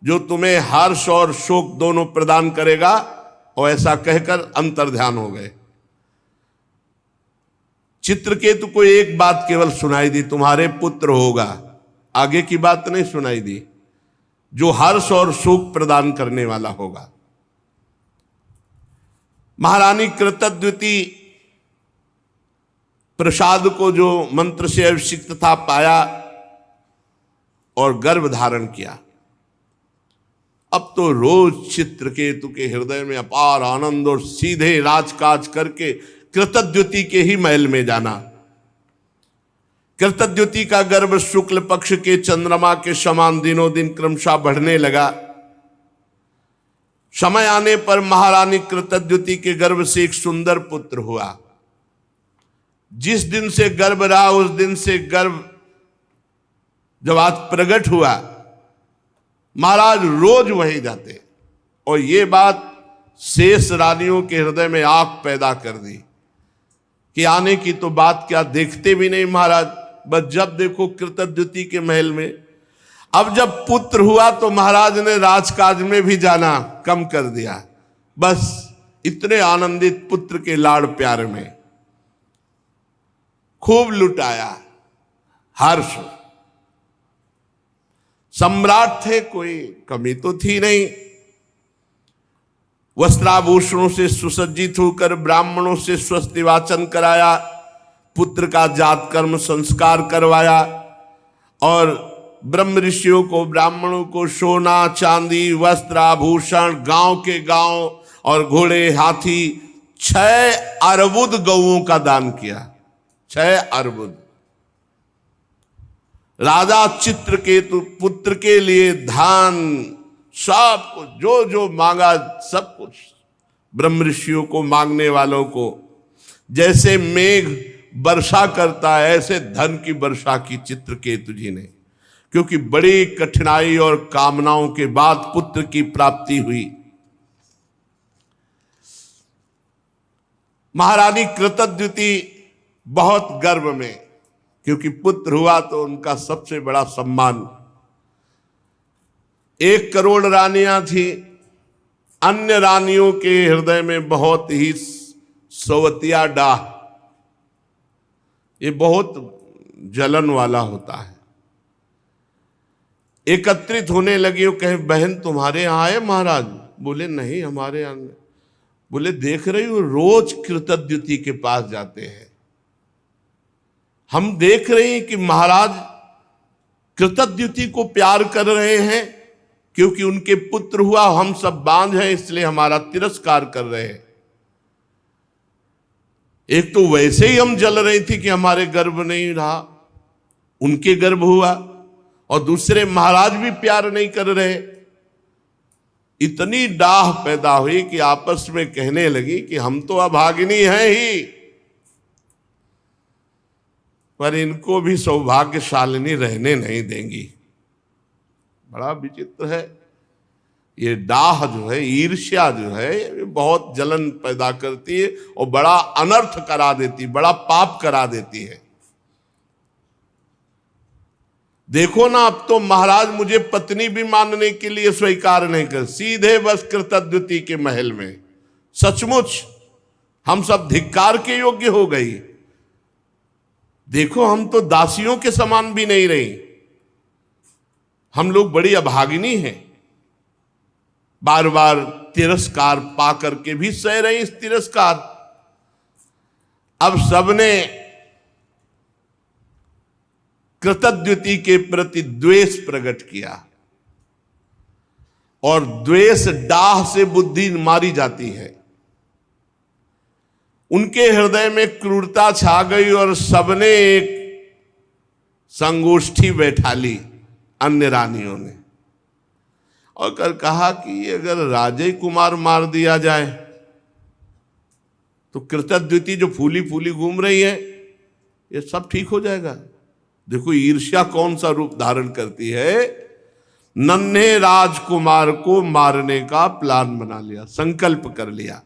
जो तुम्हें हर्ष और शोक दोनों प्रदान करेगा। और ऐसा कहकर अंतर्ध्यान हो गए। चित्रकेतु को एक बात केवल सुनाई दी, तुम्हारे पुत्र होगा। आगे की बात नहीं सुनाई दी, जो हर्ष और सुख प्रदान करने वाला होगा। महारानी कृतद्युति प्रसाद को जो मंत्र से अभिषिक्त था पाया और गर्भ धारण किया। अब तो रोज चित्रकेतु के हृदय में अपार आनंद और सीधे राजकाज करके कृतद्युति के ही महल में जाना। कृतद्युति का गर्भ शुक्ल पक्ष के चंद्रमा के समान दिनों दिन क्रमशः बढ़ने लगा। समय आने पर महारानी कृतद्युति के गर्भ से एक सुंदर पुत्र हुआ। जिस दिन से गर्भ रहा उस दिन से गर्भ जब आज प्रकट हुआ, महाराज रोज वहीं जाते और ये बात शेष रानियों के हृदय में आग पैदा कर दी कि आने की तो बात क्या, देखते भी नहीं महाराज, बस जब देखो कृतद्युति के महल में। अब जब पुत्र हुआ तो महाराज ने राजकाज में भी जाना कम कर दिया, बस इतने आनंदित पुत्र के लाड़ प्यार में खूब लुटाया हर्ष। सम्राट थे, कोई कमी तो थी नहीं। वस्त्राभूषणों से सुसज्जित होकर ब्राह्मणों से स्वस्ति वाचन कराया, पुत्र का जात कर्म संस्कार करवाया और ब्रह्म ऋषियों को, ब्राह्मणों को सोना चांदी वस्त्र आभूषण, गांव के गांव और घोड़े हाथी 6 अर्बुद गौओं का दान किया। 6 अर्बुद। राजा चित्रकेतु पुत्र के लिए धान सब कुछ, जो जो मांगा सब कुछ, ब्रह्म ऋषियों को, मांगने वालों को। जैसे मेघ वर्षा करता है ऐसे धन की वर्षा की चित्रकेतु जी ने, क्योंकि बड़ी कठिनाई और कामनाओं के बाद पुत्र की प्राप्ति हुई। महारानी कृतद्युति बहुत गर्व में, क्योंकि पुत्र हुआ तो उनका सबसे बड़ा सम्मान। 1 करोड़ रानियां थी, अन्य रानियों के हृदय में बहुत ही सवतिया डाह, ये बहुत जलन वाला होता है। एकत्रित होने लगी और कहे बहन तुम्हारे यहां आए महाराज? बोले नहीं हमारे यहां। बोले देख रही हो रोज कृतद्युति के पास जाते हैं, हम देख रहे हैं कि महाराज कृतद्युति को प्यार कर रहे हैं क्योंकि उनके पुत्र हुआ, हम सब बांझ हैं इसलिए हमारा तिरस्कार कर रहे हैं। एक तो वैसे ही हम जल रही थी कि हमारे गर्भ नहीं रहा, उनके गर्भ हुआ, और दूसरे महाराज भी प्यार नहीं कर रहे। इतनी डाह पैदा हुई कि आपस में कहने लगी कि हम तो अभागिनी हैं ही, पर इनको भी सौभाग्यशालिनी रहने नहीं देंगी। बड़ा विचित्र है ये डाह जो है, ईर्ष्या जो है, ये बहुत जलन पैदा करती है और बड़ा अनर्थ करा देती, बड़ा पाप करा देती है। देखो ना, अब तो महाराज मुझे पत्नी भी मानने के लिए स्वीकार नहीं कर, सीधे बस कृतद्युति के महल में। सचमुच हम सब धिक्कार के योग्य हो गई। देखो हम तो दासियों के समान भी नहीं रही, हम लोग बड़ी अभागिनी हैं। बार बार तिरस्कार पा करके भी सह रही इस तिरस्कार। अब सबने कृतद्युति के प्रति द्वेष प्रकट किया, और द्वेष डाह से बुद्धि मारी जाती है। उनके हृदय में क्रूरता छा गई और सबने एक संगोष्ठी बैठा ली अन्य रानियों ने, और कर कहा कि अगर राजे कुमार मार दिया जाए तो कृतद्युति जो फूली फूली घूम रही है ये सब ठीक हो जाएगा। देखो ईर्ष्या कौन सा रूप धारण करती है। नन्हे राजकुमार को मारने का प्लान बना लिया, संकल्प कर लिया।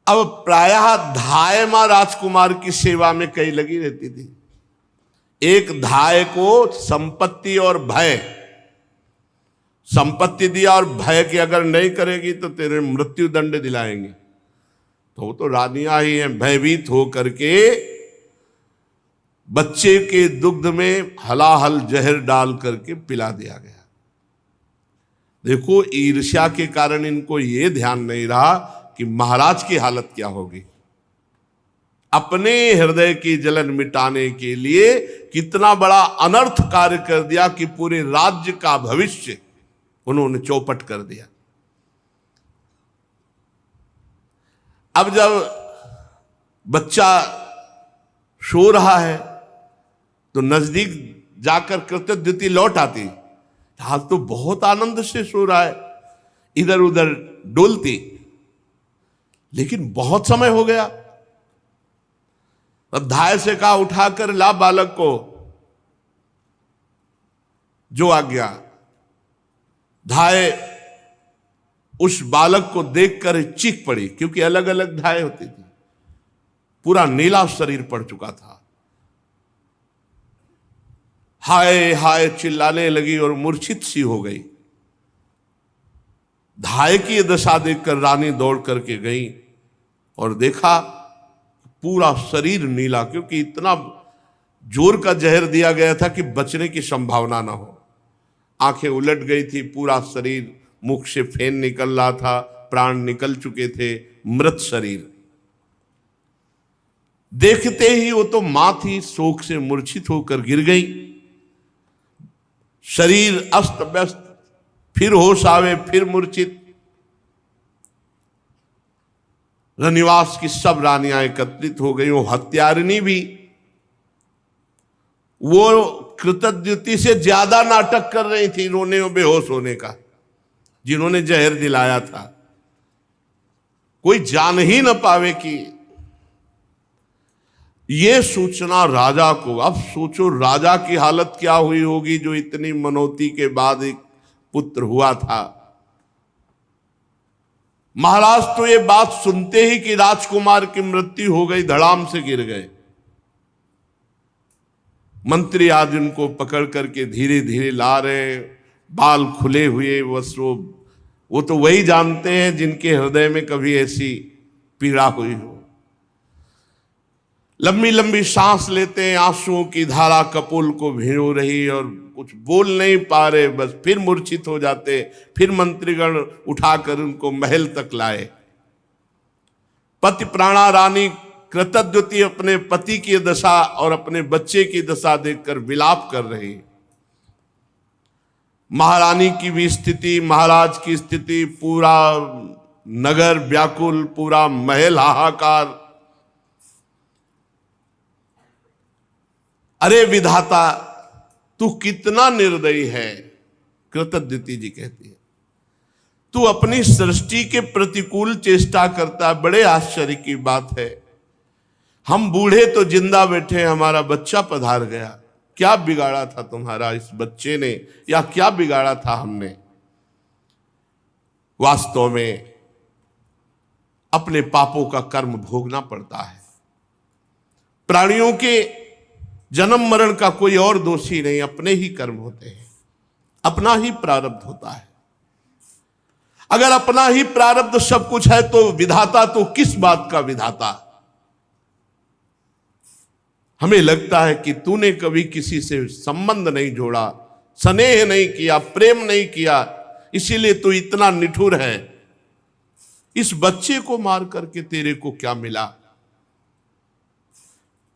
अब प्रायः धायमा राजकुमार की सेवा में कई लगी रहती थी। एक धाय को संपत्ति और भय, संपत्ति दिया और भय कि अगर नहीं करेगी तो तेरे मृत्यु दंड दिलाएंगे। तो वो तो रानियां ही हैं, भयभीत हो करके बच्चे के दुग्ध में हलाहल जहर डाल करके पिला दिया गया। देखो ईर्ष्या के कारण इनको ये ध्यान नहीं रहा कि महाराज की हालत क्या होगी। अपने हृदय की जलन मिटाने के लिए कितना बड़ा अनर्थ कार्य कर दिया कि पूरे राज्य का भविष्य उन्होंने चौपट कर दिया। अब जब बच्चा सो रहा है तो नजदीक जाकर कृतद्युति लौट आती, हाल तो बहुत आनंद से सो रहा है, इधर उधर डोलती, लेकिन बहुत समय हो गया। अब धाय से कहा उठाकर ला बालक को, जो आज्ञा। धाय उस बालक को देखकर चीख पड़ी, क्योंकि अलग अलग धाय होती थी। पूरा नीला शरीर पड़ चुका था। हाय हाय चिल्लाने लगी और मूर्छित सी हो गई। धाय की ये दशा देखकर रानी दौड़ करके गई और देखा पूरा शरीर नीला, क्योंकि इतना जोर का जहर दिया गया था कि बचने की संभावना ना हो। आंखें उलट गई थी, पूरा शरीर, मुख से फेन निकल रहा था, प्राण निकल चुके थे, मृत शरीर। देखते ही वो तो मां थी, शोक से मूर्छित होकर गिर गई। शरीर अस्त व्यस्त, फिर होश आवे, फिर मूर्छित। रनिवास की सब रानियां एकत्रित हो गई। वो हत्यारिणी भी, वो कृतद्युति से ज्यादा नाटक कर रही थी रोने और बेहोश होने का, जिन्होंने जहर दिलाया था। कोई जान ही न पावे कि ये सूचना राजा को। अब सोचो राजा की हालत क्या हुई होगी, जो इतनी मनौती के बाद एक पुत्र हुआ था। महाराज तो ये बात सुनते ही कि राजकुमार की मृत्यु हो गई, धड़ाम से गिर गए। मंत्री आज उनको पकड़ करके धीरे धीरे ला रहे, बाल खुले हुए, वो तो वही जानते हैं जिनके हृदय में कभी ऐसी पीड़ा हुई हो। लंबी लंबी सांस लेते हैं, आंसुओं की धारा कपोल को भिगो रही और कुछ बोल नहीं पा रहे, बस फिर मूर्छित हो जाते। फिर मंत्रीगण उठाकर उनको महल तक लाए। पति प्राणा रानी कृतद्युति अपने पति की दशा और अपने बच्चे की दशा देखकर विलाप कर रही। महारानी की भी स्थिति, महाराज की स्थिति, पूरा नगर व्याकुल, पूरा महल हाहाकार। अरे विधाता, तू कितना निर्दयी है, कृतद्युति जी कहती है। तू अपनी सृष्टि के प्रतिकूल चेष्टा करता। बड़े आश्चर्य की बात है, हम बूढ़े तो जिंदा बैठे, हमारा बच्चा पधार गया। क्या बिगाड़ा था तुम्हारा इस बच्चे ने, या क्या बिगाड़ा था हमने? वास्तव में अपने पापों का कर्म भोगना पड़ता है। प्राणियों के जन्म मरण का कोई और दोषी नहीं, अपने ही कर्म होते हैं, अपना ही प्रारब्ध होता है। अगर अपना ही प्रारब्ध सब कुछ है तो विधाता तो किस बात का विधाता? हमें लगता है कि तूने कभी किसी से संबंध नहीं जोड़ा, स्नेह नहीं किया, प्रेम नहीं किया, इसीलिए तू इतना निठुर है। इस बच्चे को मार करके तेरे को क्या मिला?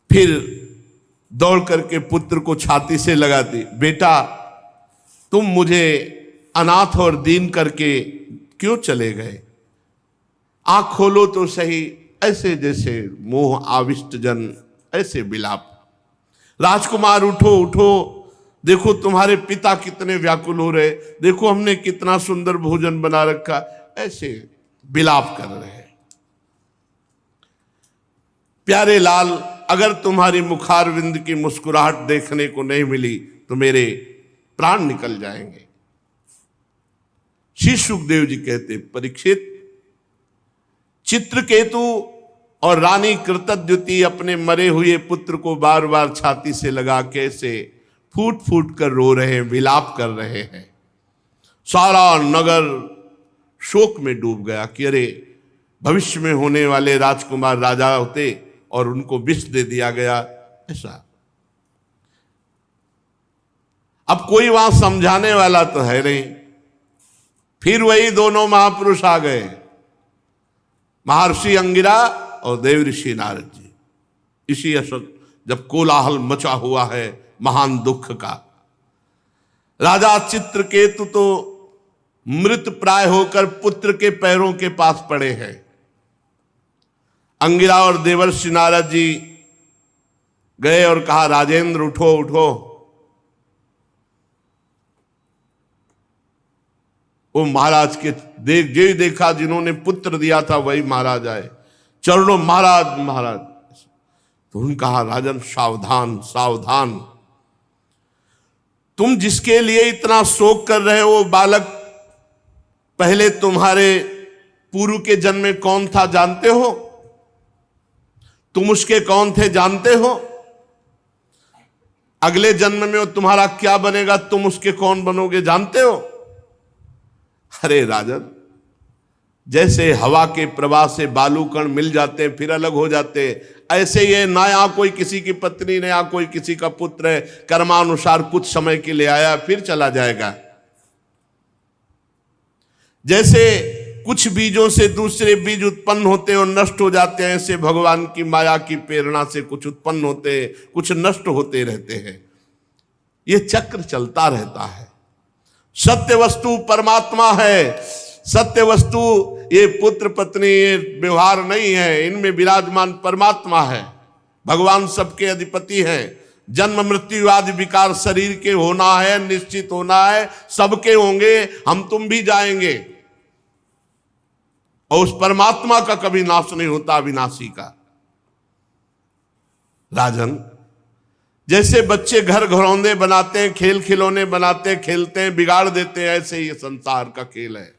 फिर दौड़ करके पुत्र को छाती से लगाती, बेटा तुम मुझे अनाथ और दीन करके क्यों चले गए? आंख खोलो तो सही, ऐसे जैसे मोह आविष्ट जन, ऐसे विलाप। राजकुमार उठो उठो, देखो तुम्हारे पिता कितने व्याकुल हो रहे, देखो हमने कितना सुंदर भोजन बना रखा, ऐसे विलाप कर रहे हैं। प्यारे लाल, अगर तुम्हारी मुखारविंद की मुस्कुराहट देखने को नहीं मिली तो मेरे प्राण निकल जाएंगे। श्री सुखदेव जी कहते, परीक्षित, चित्रकेतु और रानी कृतद्युति अपने मरे हुए पुत्र को बार बार छाती से लगा के से फूट फूट कर रो रहे हैं, विलाप कर रहे हैं। सारा नगर शोक में डूब गया कि अरे भविष्य में होने वाले राजकुमार राजा होते और उनको विष दे दिया गया, ऐसा। अब कोई वहां समझाने वाला तो है नहीं। फिर वही दोनों महापुरुष आ गए, महर्षि अंगिरा और देव ऋषि नारद जी। इसी असर जब कोलाहल मचा हुआ है महान दुख का। राजा चित्रकेतु तो मृत प्राय होकर पुत्र के पैरों के पास पड़े हैं। अंगिरा और देवर्षि नारद जी गए और कहा, राजेंद्र उठो उठो, वो महाराज के देखा जिन्होंने पुत्र दिया था वही महाराज आए, चरणों महाराज महाराज। तो उन्होंने कहा राजन सावधान सावधान, तुम जिसके लिए इतना शोक कर रहे हो बालक पहले तुम्हारे पूर्व के जन्म में कौन था जानते हो? तुम उसके कौन थे जानते हो? अगले जन्म में वो तुम्हारा क्या बनेगा, तुम उसके कौन बनोगे जानते हो? अरे राजन, जैसे हवा के प्रवाह से बालू कण मिल जाते हैं फिर अलग हो जाते हैं, ऐसे ये ना यहाँ कोई किसी की पत्नी ना यहाँ कोई किसी का पुत्र है, कर्मानुसार कुछ समय के लिए आया फिर चला जाएगा। जैसे कुछ बीजों से दूसरे बीज उत्पन्न होते और नष्ट हो जाते हैं, ऐसे भगवान की माया की प्रेरणा से कुछ उत्पन्न होते कुछ नष्ट होते रहते हैं। ये चक्र चलता रहता है। सत्य वस्तु परमात्मा है। सत्य वस्तु ये पुत्र पत्नी ये व्यवहार नहीं है, इनमें विराजमान परमात्मा है। भगवान सबके अधिपति हैं। जन्म मृत्यु आदि विकार शरीर के होना है, निश्चित होना है, सबके होंगे, हम तुम भी जाएंगे। और उस परमात्मा का कभी नाश नहीं होता, अविनाशी का। राजन, जैसे बच्चे घर घरौंदे बनाते हैं, खेल खिलौने बनाते हैं, खेलते हैं, बिगाड़ देते हैं, ऐसे ये संसार का खेल है।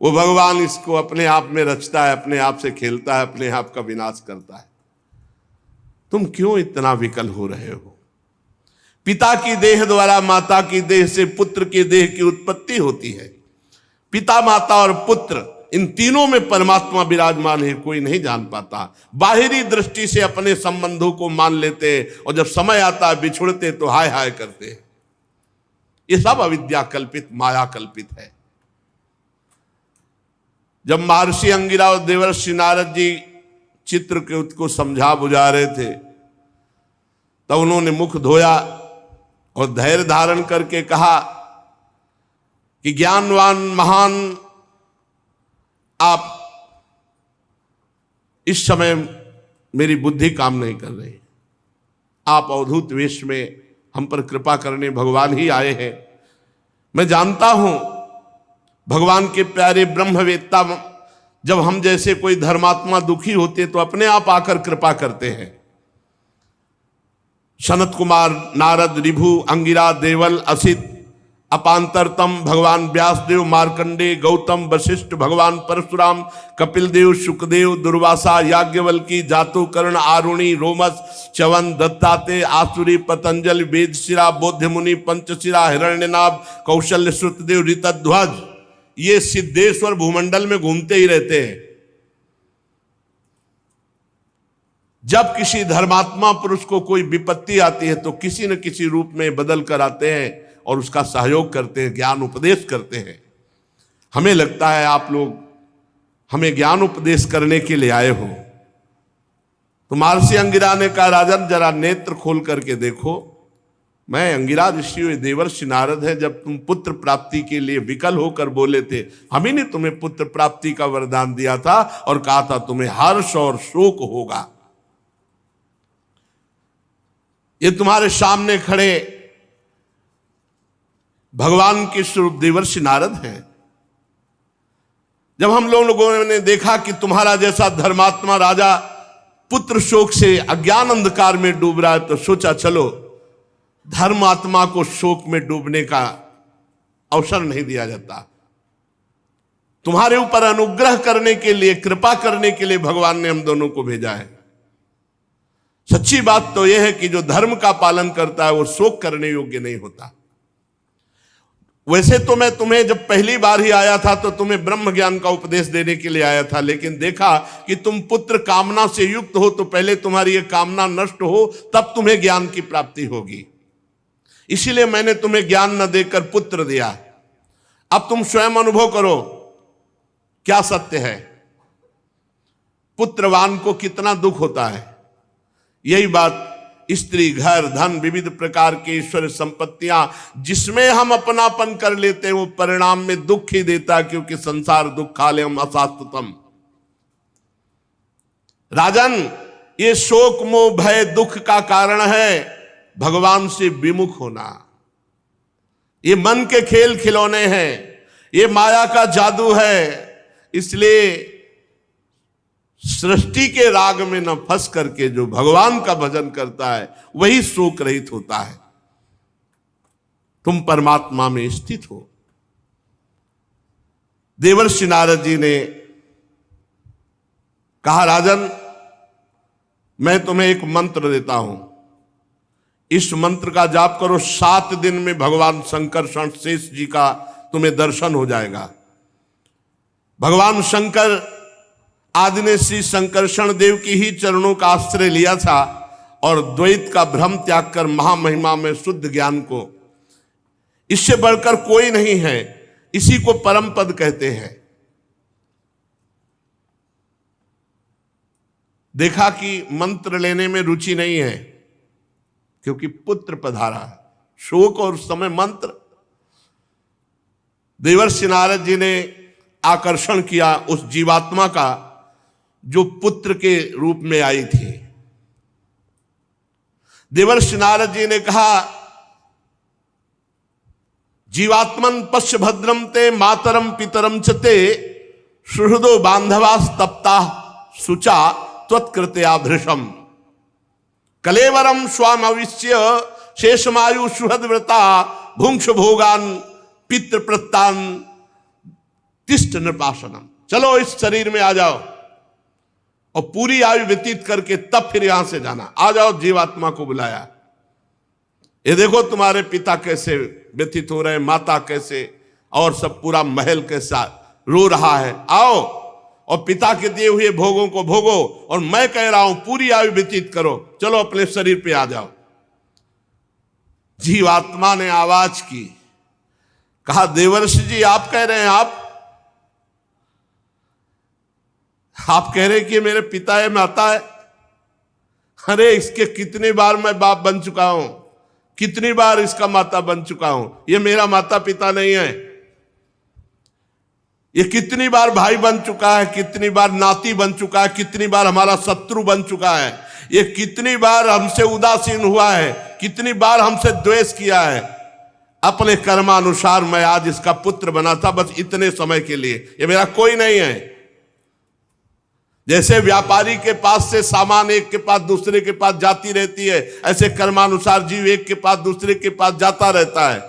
वो भगवान इसको अपने आप में रचता है, अपने आप से खेलता है, अपने आप का विनाश करता है। तुम क्यों इतना विकल हो रहे हो? पिता की देह द्वारा माता की देह से पुत्र की देह की उत्पत्ति होती है। पिता माता और पुत्र इन तीनों में परमात्मा विराजमान है, कोई नहीं जान पाता। बाहरी दृष्टि से अपने संबंधों को मान लेते और जब समय आता है बिछुड़ते तो हाय हाय करते हैं। ये सब अविद्या कल्पित, माया कल्पित है। जब महर्षि अंगिरा और देवर्षि नारद जी चित्र के उसको समझा बुझा रहे थे तब उन्होंने मुख धोया और धैर्य धारण करके कहा कि ज्ञानवान महान, आप इस समय मेरी बुद्धि काम नहीं कर रही। आप अवधूत वेश में हम पर कृपा करने भगवान ही आए हैं। मैं जानता हूं भगवान के प्यारे ब्रह्मवेत्ता जब हम जैसे कोई धर्मात्मा दुखी होते तो अपने आप आकर कृपा करते हैं। सनत कुमार, नारद, रिभु, अंगिरा, देवल, असित, अपांतरतम, भगवान व्यासदेव, मार्कंडे, गौतम, वशिष्ठ, भगवान परशुराम, कपिल देव, शुकदेव, दुर्वासा, याज्ञवल्की, जातुकर्ण, आरुणि, रोमस, च्यवन, दत्ताते, आसुरी, पतंजलि, वेदशिरा, बौद्ध मुनि, पंचशिरा, हिरण्यनाभ, कौशल्य, श्रुतदेव, ऋतध्वज, ये सिद्धेश्वर भूमंडल में घूमते ही रहते हैं। जब किसी धर्मात्मा पुरुष को कोई विपत्ति आती है तो किसी न किसी रूप में बदल कर आते हैं और उसका सहयोग करते हैं, ज्ञान उपदेश करते हैं। हमें लगता है आप लोग हमें ज्ञान उपदेश करने के लिए आए हो। तो महर्षि अंगिरा ने कहा राजन जरा नेत्र खोल करके देखो, मैं अंगिरा ऋषि देवर्षि नारद है। जब तुम पुत्र प्राप्ति के लिए विकल होकर बोले थे, हम ही ने तुम्हें पुत्र प्राप्ति का वरदान दिया था और कहा था तुम्हें हर्ष और शोक होगा। ये तुम्हारे सामने खड़े भगवान के स्वरूप देवर्षि नारद हैं। जब हम लोगों ने देखा कि तुम्हारा जैसा धर्मात्मा राजा पुत्र शोक से अज्ञान अंधकार में डूब रहा है तो सोचा चलो धर्मात्मा को शोक में डूबने का अवसर नहीं दिया जाता। तुम्हारे ऊपर अनुग्रह करने के लिए, कृपा करने के लिए भगवान ने हम दोनों को भेजा है। सच्ची बात तो यह है कि जो धर्म का पालन करता है वो शोक करने योग्य नहीं होता। वैसे तो मैं तुम्हें जब पहली बार ही आया था तो तुम्हें ब्रह्म ज्ञान का उपदेश देने के लिए आया था, लेकिन देखा कि तुम पुत्र कामना से युक्त हो तो पहले तुम्हारी ये कामना नष्ट हो तब तुम्हें ज्ञान की प्राप्ति होगी। इसीलिए मैंने तुम्हें ज्ञान न देकर पुत्र दिया। अब तुम स्वयं अनुभव करो क्या सत्य है। पुत्रवान को कितना दुख होता है। यही बात स्त्री, घर, धन, विविध प्रकार के ईश्वर संपत्तियां जिसमें हम अपनापन कर लेते हैं वो परिणाम में दुख ही देता है, क्योंकि संसार दुखालयम अशाश्वतम। राजन, ये शोक मोह भय दुख का कारण है भगवान से विमुख होना। ये मन के खेल खिलौने हैं। ये माया का जादू है। इसलिए सृष्टि के राग में न फंस करके जो भगवान का भजन करता है वही शोक रहित होता है। तुम परमात्मा में स्थित हो। देवर्षि नारद जी ने कहा, राजन मैं तुम्हें एक मंत्र देता हूं, इस मंत्र का जाप करो, 7 दिन में भगवान शंकरषण शेष जी का तुम्हें दर्शन हो जाएगा। भगवान शंकर आदि ने श्री शंकरषण देव की ही चरणों का आश्रय लिया था और द्वैत का भ्रम त्याग कर महामहिमा में शुद्ध ज्ञान को, इससे बढ़कर कोई नहीं है, इसी को परम पद कहते हैं। देखा कि मंत्र लेने में रुचि नहीं है क्योंकि पुत्र पधारा है। शोक और समय मंत्र देवर्षि नारद जी ने आकर्षण किया उस जीवात्मा का जो पुत्र के रूप में आई थी। देवर्षि नारद जी ने कहा, जीवात्मन पश्य भद्रम ते मातरम पितरम चते सुहृदो बांधवास्तप्ता सुचा त्वत्कृते आभृशम कलेवरम स्वामविश्य शेषमायु सुहृदव्रता भुंक्ष भोगान पितृ प्रत्तान तिष्ठ नृपासनम। चलो इस शरीर में आ जाओ और पूरी आयु व्यतीत करके तब फिर यहां से जाना। आ जाओ, जीवात्मा को बुलाया। ये देखो तुम्हारे पिता कैसे व्यतीत हो रहे, माता कैसे, और सब पूरा महल के साथ रो रहा है। आओ और पिता के दिए हुए भोगों को भोगो, और मैं कह रहा हूं पूरी आयु व्यतीत करो। चलो अपने शरीर पे आ जाओ। जीवात्मा ने आवाज की, कहा, देवर्षि जी आप कह रहे हैं, आप कह रहे हैं कि मेरे पिता है, माता है। अरे इसके कितनी बार मैं बाप बन चुका हूं, कितनी बार इसका माता बन चुका हूं। ये मेरा माता पिता नहीं है। ये कितनी बार भाई बन चुका है, कितनी बार नाती बन चुका है, कितनी बार हमारा शत्रु बन चुका है। ये कितनी बार हमसे उदासीन हुआ है, कितनी बार हमसे द्वेष किया है। अपने कर्मानुसार मैं आज इसका पुत्र बना था, बस इतने समय के लिए। ये मेरा कोई नहीं है। जैसे व्यापारी के पास से सामान एक के पास दूसरे के पास जाती रहती है, ऐसे कर्मानुसार जीव एक के पास दूसरे के पास जाता रहता है।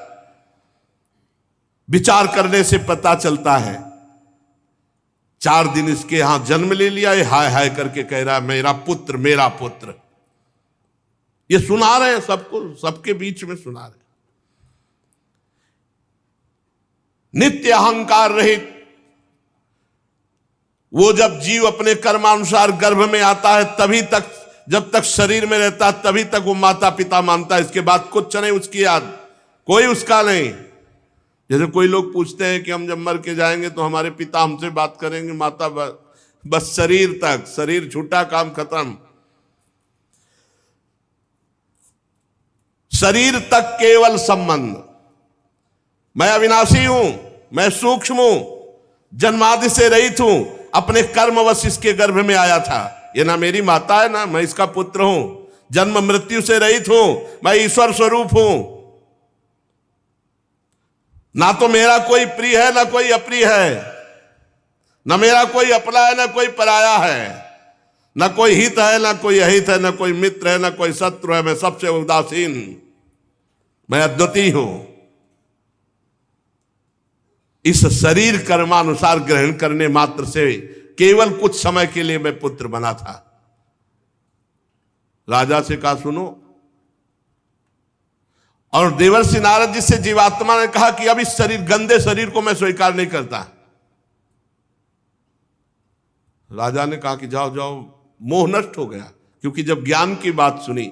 विचार करने से पता चलता है। 4 दिन इसके यहां जन्म ले लिया, ये हाय हाय करके कह रहा है मेरा पुत्र, मेरा पुत्र। ये सुना रहे हैं सबको, सबके बीच में सुना रहे हैं। नित्य अहंकार रहित वो जब जीव अपने कर्मानुसार गर्भ में आता है, तभी तक, जब तक शरीर में रहता है तभी तक वो माता पिता मानता है। इसके बाद कुछ नहीं उसकी याद, कोई उसका नहीं। जैसे कोई लोग पूछते हैं कि हम जब मर के जाएंगे तो हमारे पिता हमसे बात करेंगे, माता बस शरीर तक, शरीर छूटा काम खत्म। शरीर तक केवल संबंध। मैं अविनाशी हूं, मैं सूक्ष्म हूं, जन्मादि से रहित हूं, अपने कर्मवश इसके गर्भ में आया था। ये ना मेरी माता है ना मैं इसका पुत्र हूं। जन्म मृत्यु से रहित हूं, मैं ईश्वर स्वरूप हूं। ना तो मेरा कोई प्रिय है ना कोई अप्रिय है, ना मेरा कोई अपना है ना कोई पराया है, ना कोई हित है ना कोई अहित है, ना कोई मित्र है ना कोई शत्रु है। मैं सबसे उदासीन, मैं अद्वितीय हूं। इस शरीर कर्मानुसार ग्रहण करने मात्र से केवल कुछ समय के लिए मैं पुत्र बना था। राजा से कहा सुनो, और देवर्षि नारद जी से जीवात्मा ने कहा कि अब इस शरीर, गंदे शरीर को मैं स्वीकार नहीं करता। राजा ने कहा कि जाओ जाओ, मोह नष्ट हो गया। क्योंकि जब ज्ञान की बात सुनी,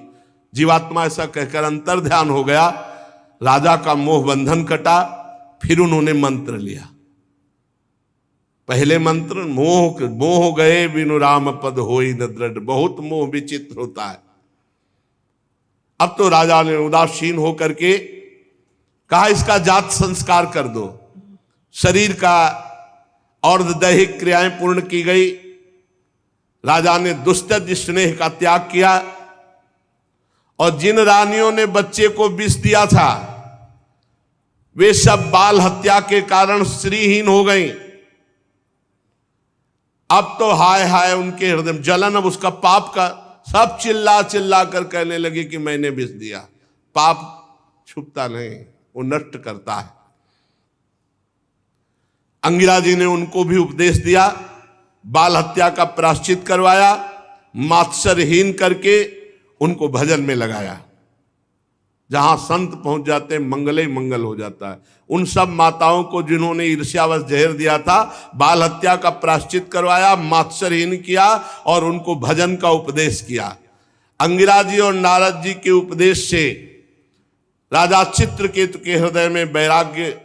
जीवात्मा ऐसा कहकर अंतर ध्यान हो गया, राजा का मोह बंधन कटा। फिर उन्होंने मंत्र लिया। पहले मंत्र, मोह गए बिनु राम पद होई न दृढ़। बहुत मोह विचित्र होता है। अब तो राजा ने उदासीन होकर के कहा इसका जात संस्कार कर दो। शरीर का और दैहिक क्रियाएं पूर्ण की गई। राजा ने दुस्तज स्नेह का त्याग किया, और जिन रानियों ने बच्चे को विष दिया था वे सब बाल हत्या के कारण श्रीहीन हो गई। अब तो हाय हाय उनके हृदय में जलन, अब उसका पाप का सब चिल्ला चिल्ला कर कहने लगे कि मैंने विष दिया। पाप छुपता नहीं, वो नष्ट करता है। अंगिरा जी ने उनको भी उपदेश दिया, बाल हत्या का प्रायश्चित करवाया, मात्सरहीन करके उनको भजन में लगाया। जहां संत पहुंच जाते हैं मंगल ही मंगल हो जाता है। उन सब माताओं को जिन्होंने ईर्ष्यावश जहर दिया था, बाल हत्या का प्रायश्चित करवाया, मात्सरहीन किया और उनको भजन का उपदेश किया। अंगिरा जी और नारद जी के उपदेश से राजा चित्रकेतु के हृदय में वैराग्य,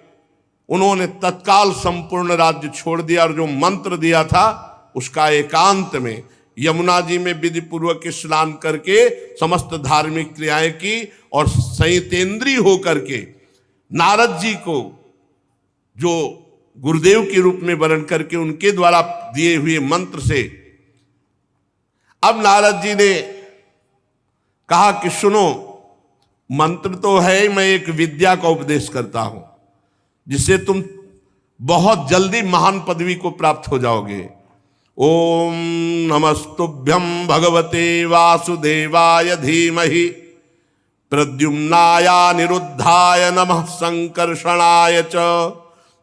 उन्होंने तत्काल संपूर्ण राज्य छोड़ दिया और जो मंत्र दिया था उसका एकांत में यमुना जी में विधि पूर्वक स्नान करके समस्त धार्मिक क्रियाएं की और संयतेंद्रीय होकर के नारद जी को जो गुरुदेव के रूप में वर्ण करके उनके द्वारा दिए हुए मंत्र से, अब नारद जी ने कहा कि सुनो, मंत्र तो है, मैं एक विद्या का उपदेश करता हूं जिससे तुम बहुत जल्दी महान पदवी को प्राप्त हो जाओगे। ओम नमस्तुभ्यं भगवते वासुदेवाय धीमहि प्रद्युम्नाय निरुद्धाय नमः संकर्षणाय च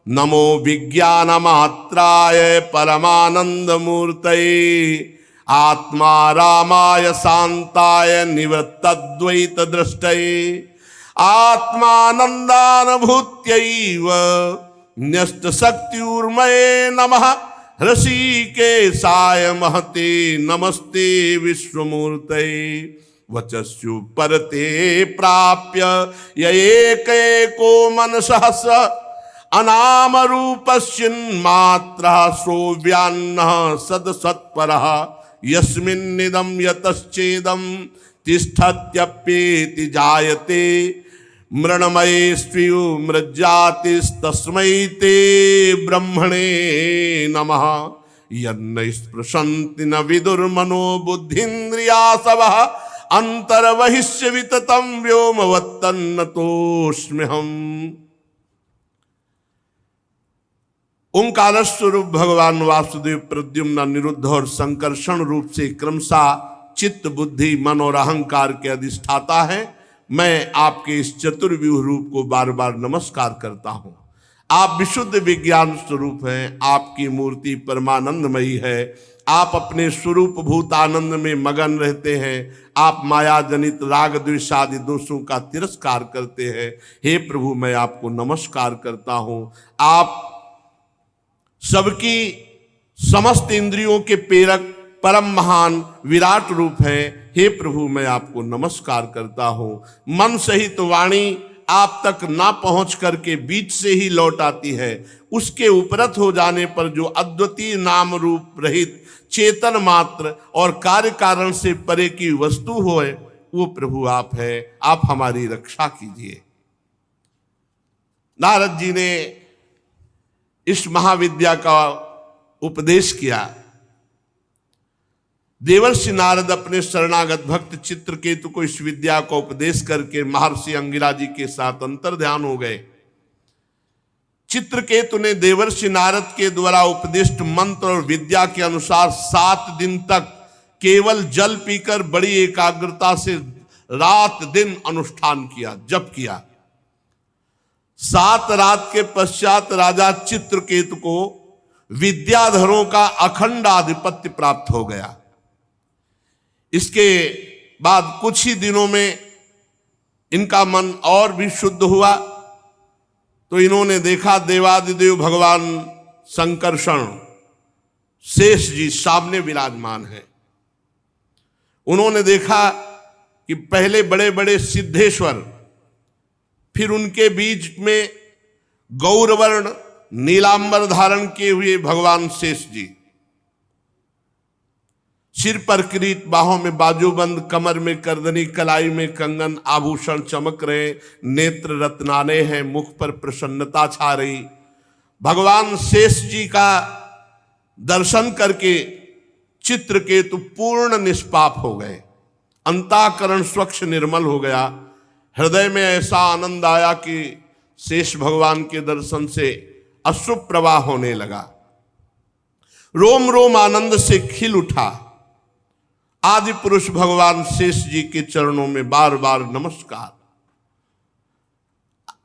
नमो विज्ञानमात्राय परमानंद मूर्तये आत्मा रामाय शांताय निवृत्तद्वैत दृष्टये आत्मानंदानुभूत्यैव न्यस्त शक्तिर्मये नमः ऋषिकेशाय महते नमस्ते विश्वमूर्तये वचस्यु परते प्राप्य यैकैको मनसः स अनाम रूपस्यन्मात्रः श्रोव्यान्नः सदसत्परः यस्मिन्निदं यतश्चेदं तिष्ठत्यप्येति जायते मृण्मयेष्वियो मृज्जातिस्तस्मै ते ब्रह्मणे नमः यन्न स्पृशन्ति न विदुर्मनो बुद्धिन्द्रियासवः अंतर्बहिष्य विततं व्योमवत्तन्नतोऽस्म्यहम्। ओंकार स्वरूप भगवान वासुदेव प्रद्युम्न, निरुद्ध और संकर्षण रूप से क्रमशः चित्त, बुद्धि, मन और अहंकार के अधिष्ठाता है। मैं आपके इस चतुर्व्यूह रूप को बार बार नमस्कार करता हूं। आप विशुद्ध विज्ञान स्वरूप हैं, आपकी मूर्ति परमानंदमयी है, आप अपने स्वरूप भूत आनंद में मगन रहते हैं, आप माया जनित राग द्वेष आदि दोषों का तिरस्कार करते हैं। हे प्रभु, मैं आपको नमस्कार करता हूं। आप सबकी समस्त इंद्रियों के प्रेरक परम महान विराट रूप है। हे प्रभु, मैं आपको नमस्कार करता हूं। मन सहित वाणी आप तक ना पहुंच करके बीच से ही लौट आती है। उसके उपरत हो जाने पर जो अद्वितीय नाम रूप रहित चेतन मात्र और कार्य कारण से परे की वस्तु होए, वो प्रभु आप है। आप हमारी रक्षा कीजिए। नारद जी ने इस महाविद्या का उपदेश किया। देवर्षि नारद अपने शरणागत भक्त चित्रकेतु को इस विद्या का उपदेश करके महर्षि अंगिरा जी के साथ अंतर्ध्यान हो गए। चित्रकेतु ने देवर्षि नारद के द्वारा उपदिष्ट मंत्र और विद्या के अनुसार 7 दिन तक केवल जल पीकर बड़ी एकाग्रता से रात दिन अनुष्ठान किया, जप किया। 7 रात के पश्चात राजा चित्रकेतु को विद्याधरों का अखंड आधिपत्य प्राप्त हो गया। इसके बाद कुछ ही दिनों में इनका मन और भी शुद्ध हुआ, तो इन्होंने देखा देवादिदेव भगवान संकर्षण शेष जी सामने विराजमान है। उन्होंने देखा कि पहले बड़े बड़े सिद्धेश्वर, फिर उनके बीच में गौरवर्ण नीलांबर धारण किए हुए भगवान शेष जी, सिर पर किरीट, बाहों में बाजूबंद, कमर में करदनी, कलाई में कंगन, आभूषण चमक रहे, नेत्र रत्नाने हैं, मुख पर प्रसन्नता छा रही। भगवान शेष जी का दर्शन करके चित्रकेतु पूर्ण निष्पाप हो गए। अंतःकरण स्वच्छ निर्मल हो गया। हृदय में ऐसा आनंद आया कि शेष भगवान के दर्शन से अश्रु प्रवाह होने लगा। रोम रोम आनंद से खिल उठा। आदि पुरुष भगवान शेष जी के चरणों में बार बार नमस्कार।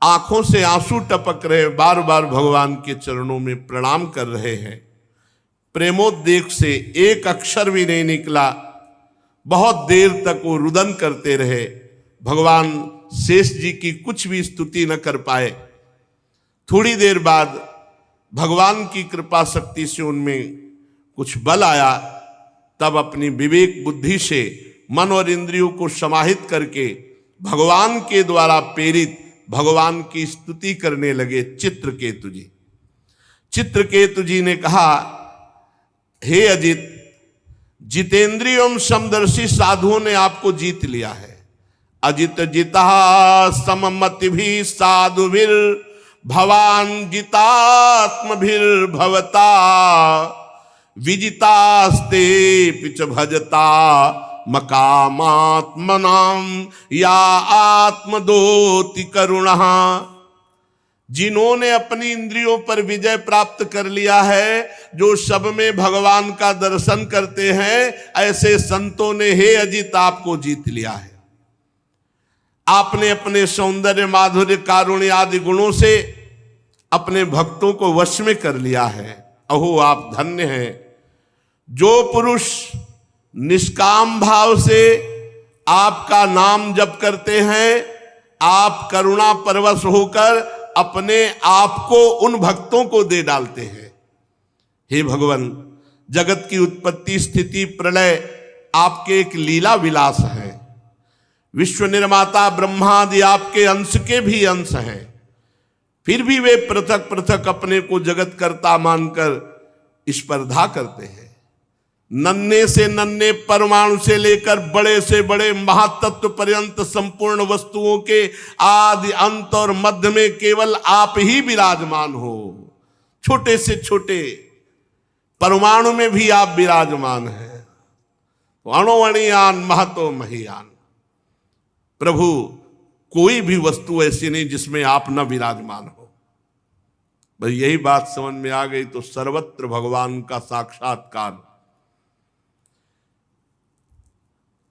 आंखों से आंसू टपक रहे, बार बार भगवान के चरणों में प्रणाम कर रहे हैं। प्रेमोद्वेग से एक अक्षर भी नहीं निकला। बहुत देर तक वो रुदन करते रहे। भगवान शेष जी की कुछ भी स्तुति न कर पाए। थोड़ी देर बाद भगवान की कृपा शक्ति से उनमें कुछ बल आया। तब अपनी विवेक बुद्धि से मन और इंद्रियों को समाहित करके भगवान के द्वारा प्रेरित भगवान की स्तुति करने लगे चित्रकेतु जी। चित्रकेतु जी ने कहा, हे अजित, जितेंद्रियम समदर्शी साधुओं ने आपको जीत लिया है। अजित जिता सममति भी साधुभिर भवान जितात्मभिर भवता विजितास्ते पिच भजता मकामात्मनाम या आत्मदोति करुणः। जिन्होंने अपनी इंद्रियों पर विजय प्राप्त कर लिया है, जो सब में भगवान का दर्शन करते हैं, ऐसे संतों ने हे अजित आपको जीत लिया है। आपने अपने सौंदर्य, माधुर्य, कारुण्य आदि गुणों से अपने भक्तों को वश में कर लिया है। अहो आप धन्य हैं। जो पुरुष निष्काम भाव से आपका नाम जप करते हैं, आप करुणा परवश होकर अपने आप को उन भक्तों को दे डालते हैं। हे भगवान, जगत की उत्पत्ति, स्थिति, प्रलय आपके एक लीला विलास है। विश्व निर्माता ब्रह्मादि आपके अंश के भी अंश हैं। फिर भी वे पृथक पृथक अपने को जगत कर्ता मानकर स्पर्धा करते हैं। नन्हे से नन्हे परमाणु से लेकर बड़े से बड़े महातत्व पर्यंत संपूर्ण वस्तुओं के आदि अंत और मध्य में केवल आप ही विराजमान हो। छोटे से छोटे परमाणु में भी आप विराजमान हैं। अणुअणियान महतो महियान। प्रभु, कोई भी वस्तु ऐसी नहीं जिसमें आप न विराजमान हो। बस यही बात समझ में आ गई तो सर्वत्र भगवान का साक्षात्कार।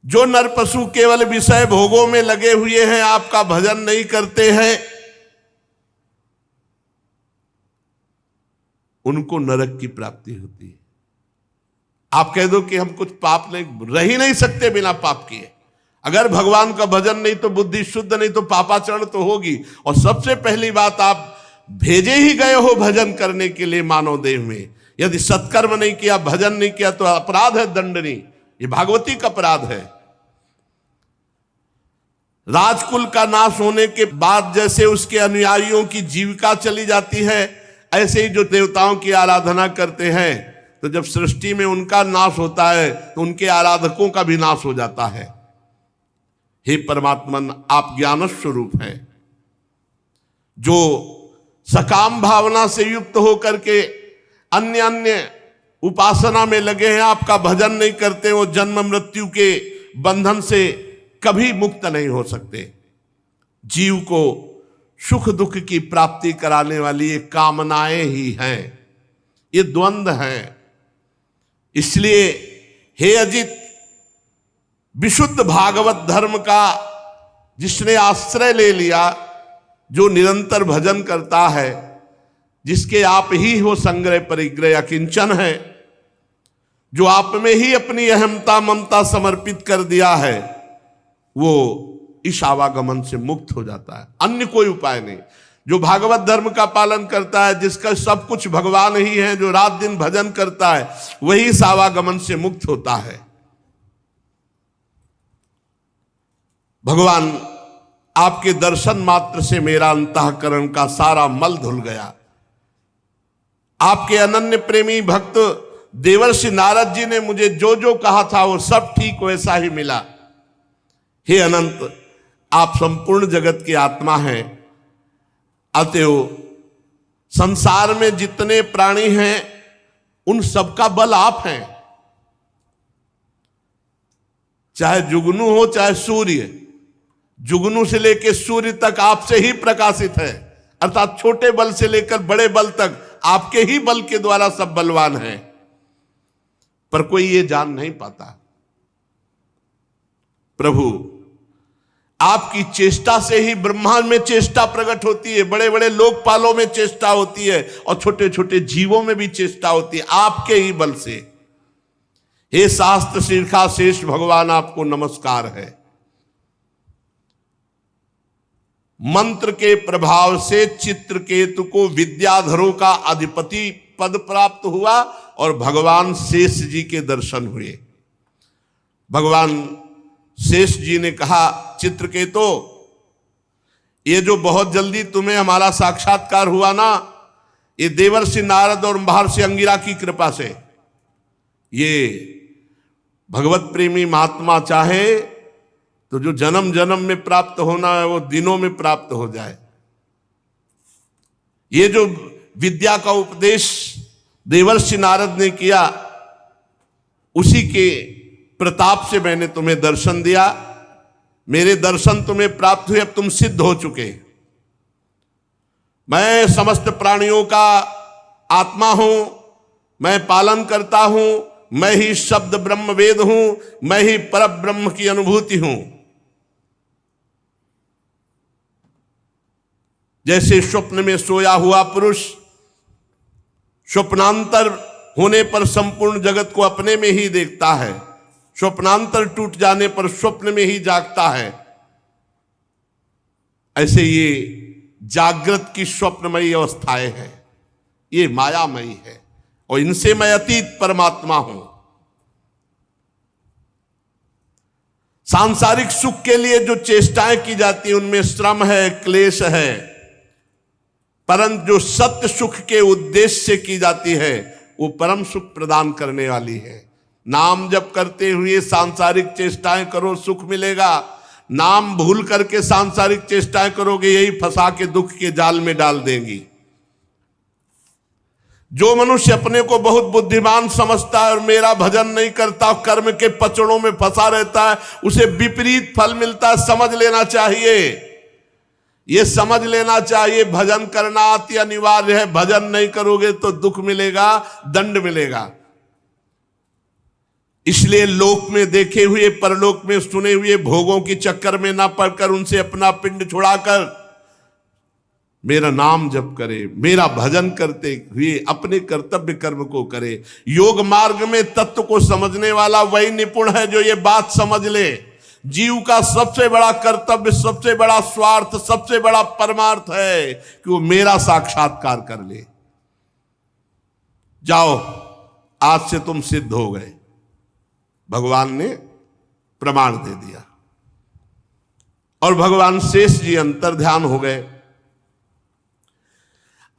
जो नर पशु केवल विषय भोगों में लगे हुए हैं, आपका भजन नहीं करते हैं, उनको नरक की प्राप्ति होती है। आप कह दो कि हम कुछ पाप नहीं, रह ही नहीं सकते बिना पाप किए। अगर भगवान का भजन नहीं तो बुद्धि शुद्ध नहीं तो पापाचरण तो होगी। और सबसे पहली बात, आप भेजे ही गए हो भजन करने के लिए मानव देह में। यदि सत्कर्म नहीं किया, भजन नहीं किया तो अपराध है दंडनीय। ये भागवती का अपराध है। राजकुल का नाश होने के बाद जैसे उसके अनुयायियों की जीविका चली जाती है, ऐसे ही जो देवताओं की आराधना करते हैं, तो जब सृष्टि में उनका नाश होता है तो उनके आराधकों का भी नाश हो जाता है। हे परमात्मन, आप ज्ञान स्वरूप हैं। जो सकाम भावना से युक्त होकर के अन्य अन्य उपासना में लगे हैं, आपका भजन नहीं करते, वो जन्म मृत्यु के बंधन से कभी मुक्त नहीं हो सकते। जीव को सुख दुख की प्राप्ति कराने वाली ये कामनाएं ही हैं, ये द्वंद्व हैं। इसलिए हे अजित, विशुद्ध भागवत धर्म का जिसने आश्रय ले लिया, जो निरंतर भजन करता है, जिसके आप ही हो संग्रह परिग्रह अकिंचन है, जो आप में ही अपनी अहमता ममता समर्पित कर दिया है, वो इस आवागमन से मुक्त हो जाता है। अन्य कोई उपाय नहीं। जो भागवत धर्म का पालन करता है, जिसका सब कुछ भगवान ही है, जो रात दिन भजन करता है, वही इस आवागमन से मुक्त होता है। भगवान, आपके दर्शन मात्र से मेरा अंतःकरण का सारा मल धुल गया। आपके अनन्य प्रेमी भक्त देवर्षि नारद जी ने मुझे जो जो कहा था वो सब ठीक वैसा ही मिला। हे अनंत, आप संपूर्ण जगत की आत्मा हैं। अतएव संसार में जितने प्राणी हैं उन सबका बल आप हैं। चाहे जुगनू हो चाहे सूर्य, जुगनू से लेकर सूर्य तक आपसे ही प्रकाशित है। अर्थात छोटे बल से लेकर बड़े बल तक आपके ही बल के द्वारा सब बलवान हैं, पर कोई ये जान नहीं पाता। प्रभु आपकी चेष्टा से ही ब्रह्मांड में चेष्टा प्रकट होती है, बड़े बड़े लोकपालों में चेष्टा होती है और छोटे छोटे जीवों में भी चेष्टा होती है, आपके ही बल से। हे शास्त्र शीर्षा शेष भगवान, आपको नमस्कार है। मंत्र के प्रभाव से चित्रकेतु को विद्याधरों का अधिपति पद प्राप्त हुआ और भगवान शेष जी के दर्शन हुए। भगवान शेष जी ने कहा, चित्रकेतु, ये जो बहुत जल्दी तुम्हें हमारा साक्षात्कार हुआ ना, ये देवर्षि नारद और महर्षि अंगिरा की कृपा से। ये भगवत प्रेमी महात्मा चाहे तो जो जन्म जन्म में प्राप्त होना है वो दिनों में प्राप्त हो जाए। ये जो विद्या का उपदेश देवर्षि नारद ने किया, उसी के प्रताप से मैंने तुम्हें दर्शन दिया। मेरे दर्शन तुम्हें प्राप्त हुए, अब तुम सिद्ध हो चुके। मैं समस्त प्राणियों का आत्मा हूं, मैं पालन करता हूं, मैं ही शब्द ब्रह्म वेद हूं, मैं ही पर ब्रह्म की अनुभूति हूं। जैसे स्वप्न में सोया हुआ पुरुष स्वप्नांतर होने पर संपूर्ण जगत को अपने में ही देखता है, स्वप्नांतर टूट जाने पर स्वप्न में ही जागता है, ऐसे ये जागृत की स्वप्नमयी अवस्थाएं हैं, ये मायामयी है और इनसे मैं अतीत परमात्मा हूं। सांसारिक सुख के लिए जो चेष्टाएं की जाती हैं उनमें श्रम है, क्लेश है, परंतु जो सत्य सुख के उद्देश्य से की जाती है वो परम सुख प्रदान करने वाली है। नाम जप करते हुए सांसारिक चेष्टाएं करो, सुख मिलेगा। नाम भूल करके सांसारिक चेष्टाएं करोगे, यही फंसा के दुख के जाल में डाल देंगी। जो मनुष्य अपने को बहुत बुद्धिमान समझता है और मेरा भजन नहीं करता, कर्म के पचड़ों में फंसा रहता है, उसे विपरीत फल मिलता है। समझ लेना चाहिए, ये समझ लेना चाहिए, भजन करना अति अनिवार्य है। भजन नहीं करोगे तो दुख मिलेगा, दंड मिलेगा। इसलिए लोक में देखे हुए, परलोक में सुने हुए भोगों की चक्कर में ना पड़कर उनसे अपना पिंड छुड़ाकर मेरा नाम जप करे, मेरा भजन करते हुए अपने कर्तव्य कर्म को करे। योग मार्ग में तत्व को समझने वाला वही निपुण है जो ये बात समझ ले, जीव का सबसे बड़ा कर्तव्य, सबसे बड़ा स्वार्थ, सबसे बड़ा परमार्थ है कि वो मेरा साक्षात्कार कर ले। जाओ, आज से तुम सिद्ध हो गए। भगवान ने प्रमाण दे दिया और भगवान शेष जी अंतर्ध्यान हो गए।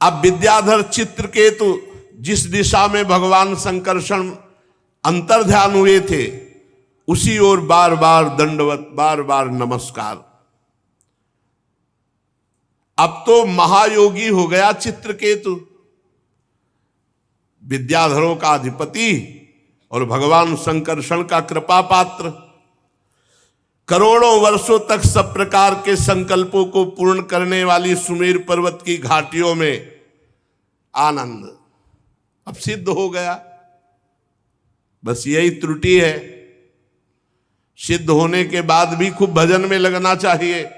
अब विद्याधर चित्रकेतु जिस दिशा में भगवान संकर्षण अंतर्ध्यान हुए थे उसी ओर बार बार दंडवत, बार बार नमस्कार। अब तो महायोगी हो गया चित्रकेतु, विद्याधरों का अधिपति और भगवान संकर्षण का कृपा पात्र। करोड़ों वर्षों तक सब प्रकार के संकल्पों को पूर्ण करने वाली सुमेर पर्वत की घाटियों में आनंद अब सिद्ध हो गया। बस यही त्रुटि है, सिद्ध होने के बाद भी खूब भजन में लगना चाहिए।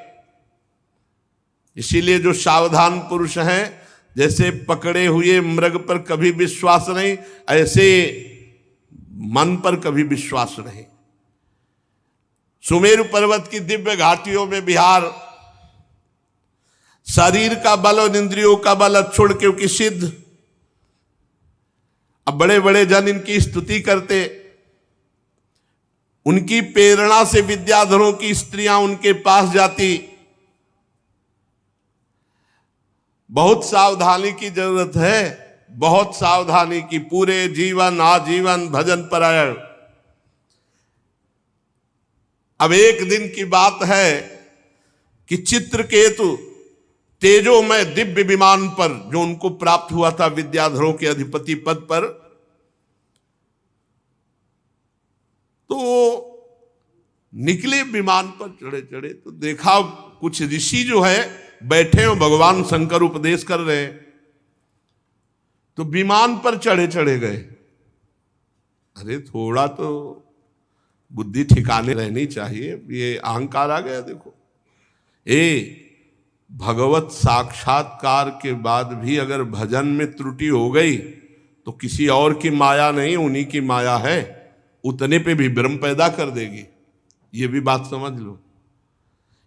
इसीलिए जो सावधान पुरुष हैं, जैसे पकड़े हुए मृग पर कभी विश्वास नहीं, ऐसे मन पर कभी विश्वास नहीं। सुमेरु पर्वत की दिव्य घाटियों में विहार, शरीर का बल और इंद्रियों का बल छोड़ क्योंकि सिद्ध। अब बड़े बड़े जन इनकी स्तुति करते, उनकी प्रेरणा से विद्याधरों की स्त्रियां उनके पास जाती। बहुत सावधानी की जरूरत है, बहुत सावधानी की। पूरे जीवन आजीवन भजन परायण। अब एक दिन की बात है कि चित्रकेतु तेजोमय दिव्य विमान पर, जो उनको प्राप्त हुआ था विद्याधरों के अधिपति पद पर, तो निकले विमान पर चढ़े चढ़े तो देखा कुछ ऋषि जो है बैठे हो, भगवान शंकर उपदेश कर रहे हैं, तो विमान पर चढ़े चढ़े गए। अरे थोड़ा तो बुद्धि ठिकाने रहनी चाहिए, ये अहंकार आ गया। देखो भगवत साक्षात्कार के बाद भी अगर भजन में त्रुटि हो गई तो किसी और की माया नहीं, उन्हीं की माया है, उतने पे भी भ्रम पैदा कर देगी। ये भी बात समझ लो।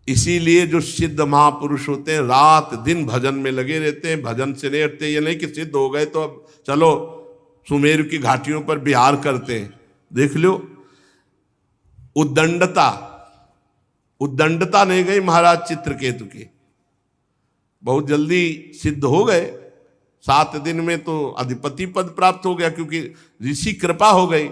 इसीलिए जो सिद्ध महापुरुष होते हैं रात दिन भजन में लगे रहते हैं, भजन से नहीं हटते। ये नहीं कि सिद्ध हो गए तो अब चलो सुमेरु की घाटियों पर विहार करते हैं। देख लो उद्दंडता नहीं गई महाराज चित्रकेतु की, बहुत जल्दी सिद्ध हो गए। 7 दिन में तो अधिपति पद प्राप्त हो गया, क्योंकि ऋषि कृपा हो गई।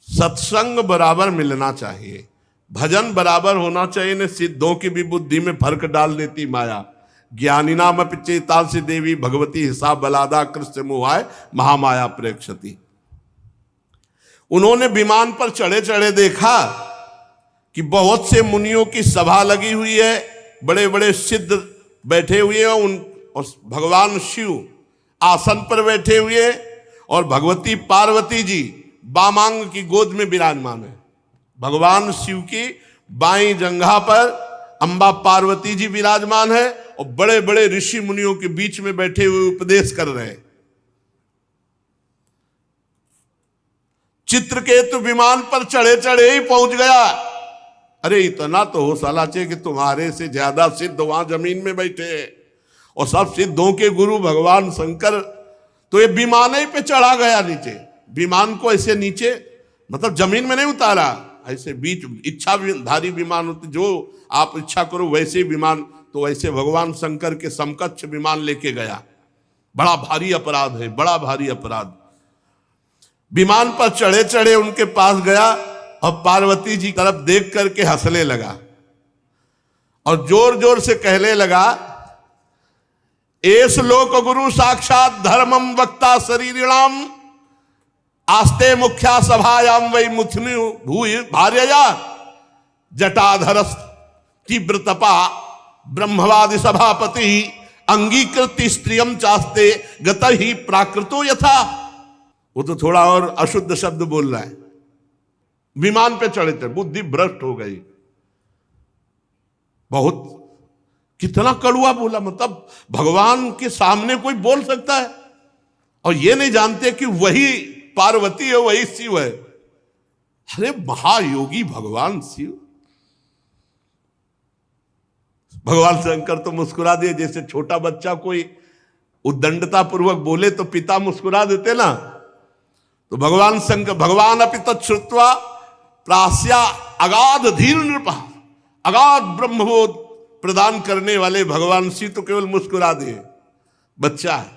सत्संग बराबर मिलना चाहिए, भजन बराबर होना चाहिए। न सिद्धों की भी बुद्धि में फर्क डाल देती माया। ज्ञानी नाम पिचेताल से देवी भगवती हिसाब बलादा कृष्ण मोहाय महामाया प्रेक्षति। उन्होंने विमान पर चढ़े चढ़े देखा कि बहुत से मुनियों की सभा लगी हुई है, बड़े बड़े सिद्ध बैठे हुए हैं, और भगवान शिव आसन पर बैठे हुए, और भगवती पार्वती जी बामांग की गोद में विराजमान है। भगवान शिव की बाईं जंघा पर अंबा पार्वती जी विराजमान है, और बड़े बड़े ऋषि मुनियों के बीच में बैठे हुए उपदेश कर रहे हैं। चित्रकेतु विमान पर चढ़े चढ़े ही पहुंच गया। अरे इतना तो हो साला चाहिए कि तुम्हारे से ज्यादा सिद्ध वहां जमीन में बैठे हैं, और सब सिद्धों के गुरु भगवान शंकर। तो ये विमान ही पे चढ़ा गया नीचे। विमान को ऐसे नीचे मतलब जमीन में नहीं उतारा, ऐसे बीच इच्छाधारी विमान होते, जो आप इच्छा करो वैसे विमान, तो ऐसे भगवान शंकर के समकक्ष विमान लेके गया। बड़ा भारी अपराध है, बड़ा भारी अपराध। विमान पर चढ़े चढ़े उनके पास गया, और पार्वती जी तरफ देख करके हंसने लगा, और जोर जोर से कहने लगा, एस लोक गुरु साक्षात धर्मम वक्ता शरीरिणाम आस्ते मुख्या सभायाम वै मुथुनि भूय भार्यया जटाधरस तीव्र तपा ब्रह्मवादि सभापति अंगीकृत स्त्रियम चास्ते गत ही प्राकृतो यथा। वो तो थोड़ा और अशुद्ध शब्द बोल रहा है। विमान पे चढ़े थे, बुद्धि भ्रष्ट हो गई। बहुत कितना कड़ुआ बोला, मतलब भगवान के सामने कोई बोल सकता है, और ये नहीं जानते कि वही पार्वती है, वही शिव है। अरे महायोगी भगवान शिव। भगवान शंकर तो मुस्कुरा दिए, जैसे छोटा बच्चा कोई उद्दंडता पूर्वक बोले तो पिता मुस्कुरा देते ना। तो भगवान शंकर, भगवान अपि तच्छ्रुत्वा प्रास्या अगाध धीर नृप, अगाध ब्रह्मबोध प्रदान करने वाले भगवान शिव तो केवल मुस्कुरा दिए, बच्चा है।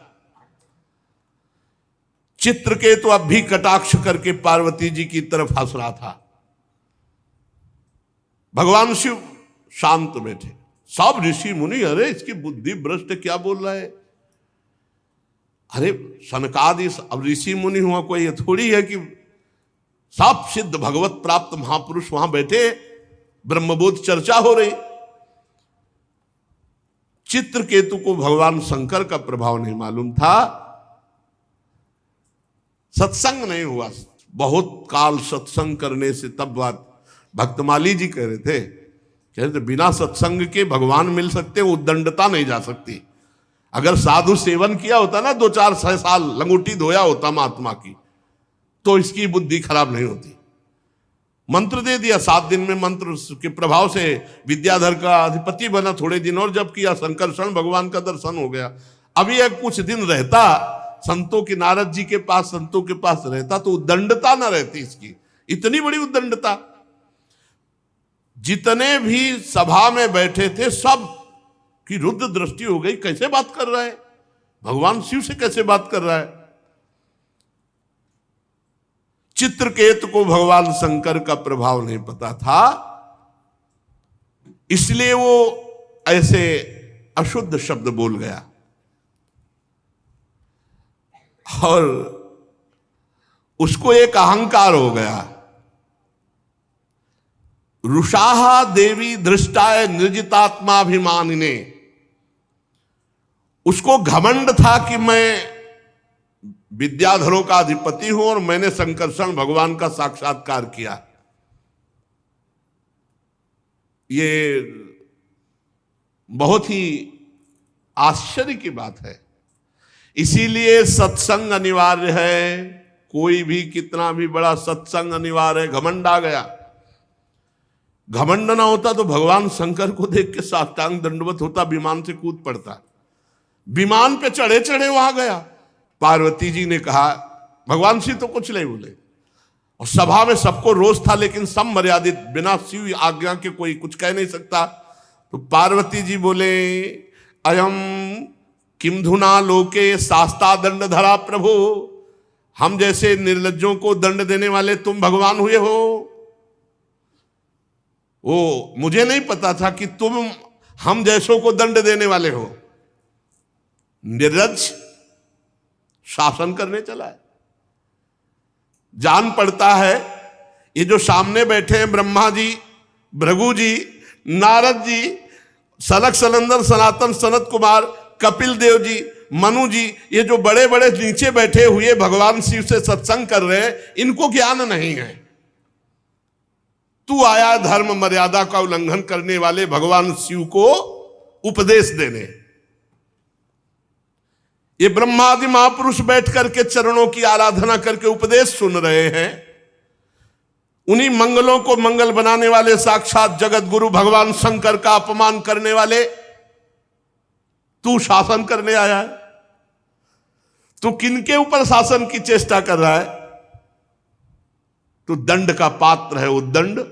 चित्रकेतु अब भी कटाक्ष करके पार्वती जी की तरफ हंस रहा था। भगवान शिव शांत बैठे, सब ऋषि मुनि, अरे इसकी बुद्धि भ्रष्ट क्या बोल रहा है। अरे सनकादि अब ऋषि मुनि हुआ, कोई ये थोड़ी है कि सब सिद्ध भगवत प्राप्त महापुरुष वहां बैठे, ब्रह्मबोध चर्चा हो रही। चित्रकेतु को भगवान शंकर का प्रभाव नहीं मालूम था, सत्संग नहीं हुआ। बहुत काल सत्संग करने से, तब बात भक्तमाली जी कह रहे थे बिना सत्संग के भगवान मिल सकते, उद्दंडता नहीं जा सकती। अगर साधु सेवन किया होता ना 2-4 साल, लंगोटी धोया होता महात्मा की, तो इसकी बुद्धि खराब नहीं होती। मंत्र दे दिया, 7 दिन में मंत्र के प्रभाव से विद्याधर का अधिपति बना। थोड़े दिन और जब किया, संकर्षण भगवान का दर्शन हो गया। अभी एक कुछ दिन रहता संतों के, नारद जी के पास, संतों के पास रहता, तो उद्दंडता ना रहती इसकी। इतनी बड़ी उद्दंडता। जितने भी सभा में बैठे थे सब की रुद्र दृष्टि हो गई, कैसे बात कर रहा है भगवान शिव से, कैसे बात कर रहा है। चित्रकेतु को भगवान शंकर का प्रभाव नहीं पता था, इसलिए वो ऐसे अशुद्ध शब्द बोल गया। और उसको एक अहंकार हो गया, रुषाहा देवी दृष्टाय निर्जितात्माभिमानिने, उसको घमंड था कि मैं विद्याधरों का अधिपति हूं और मैंने संकर्षण भगवान का साक्षात्कार किया। ये बहुत ही आश्चर्य की बात है। इसीलिए सत्संग अनिवार्य है। कोई भी कितना भी बड़ा सत्संग अनिवार्य है। घमंड आ गया, घमंड ना होता तो भगवान शंकर को देख के साष्टांग दंडवत होता, विमान से कूद पड़ता। विमान पे चढ़े चढ़े वहां गया। पार्वती जी ने कहा, भगवान शिव तो कुछ नहीं बोले और सभा में सबको रोष था, लेकिन सब मर्यादित, बिना शिव आज्ञा के कोई कुछ कह नहीं सकता। तो पार्वती जी बोले, अयम किम धुना लोके शास्ता दंड धरा प्रभु, हम जैसे निर्लज्जों को दंड देने वाले तुम भगवान हुए हो। ओ, मुझे नहीं पता था कि तुम हम जैसों को दंड देने वाले हो। निर्लज्ज शासन करने चला है। जान पड़ता है ये जो सामने बैठे हैं ब्रह्मा जी, भृगु जी, नारद जी, सनक सनंदन सनातन सनत कुमार, कपिल देव जी, मनु जी, ये जो बड़े बड़े नीचे बैठे हुए भगवान शिव से सत्संग कर रहे हैं, इनको ज्ञान नहीं है। तू आया धर्म मर्यादा का उल्लंघन करने वाले भगवान शिव को उपदेश देने। ये ब्रह्मादि महापुरुष बैठ करके चरणों की आराधना करके उपदेश सुन रहे हैं। उन्हीं मंगलों को मंगल बनाने वाले साक्षात जगत गुरु भगवान शंकर का अपमान करने वाले तू शासन करने आया है। तू किनके ऊपर शासन की चेष्टा कर रहा है? तू दंड का पात्र है। उद्दंड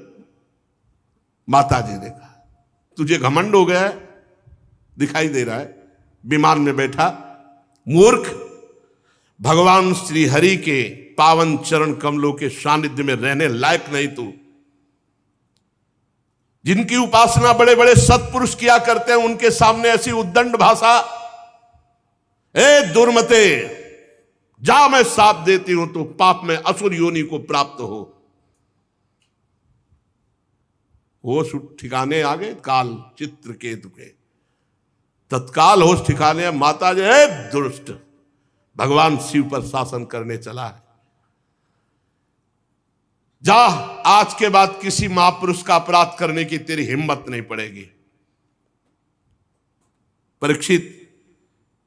माता जी ने कहा, तुझे घमंड हो गया है, दिखाई दे रहा है विमान में बैठा मूर्ख। भगवान श्री हरि के पावन चरण कमलों के सानिध्य में रहने लायक नहीं तू। जिनकी उपासना बड़े बड़े सत्पुरुष किया करते हैं, उनके सामने ऐसी उद्दंड भाषा। ए दुर्मते, जा, मैं साप देती हूं तो पाप में असुर योनि को प्राप्त हो। होश ठिकाने आ गए काल चित्रकेतु के, तत्काल होश ठिकाने। माता जी, दुष्ट, भगवान शिव पर शासन करने चला है। जा, आज के बाद किसी महापुरुष का अपराध करने की तेरी हिम्मत नहीं पड़ेगी। परीक्षित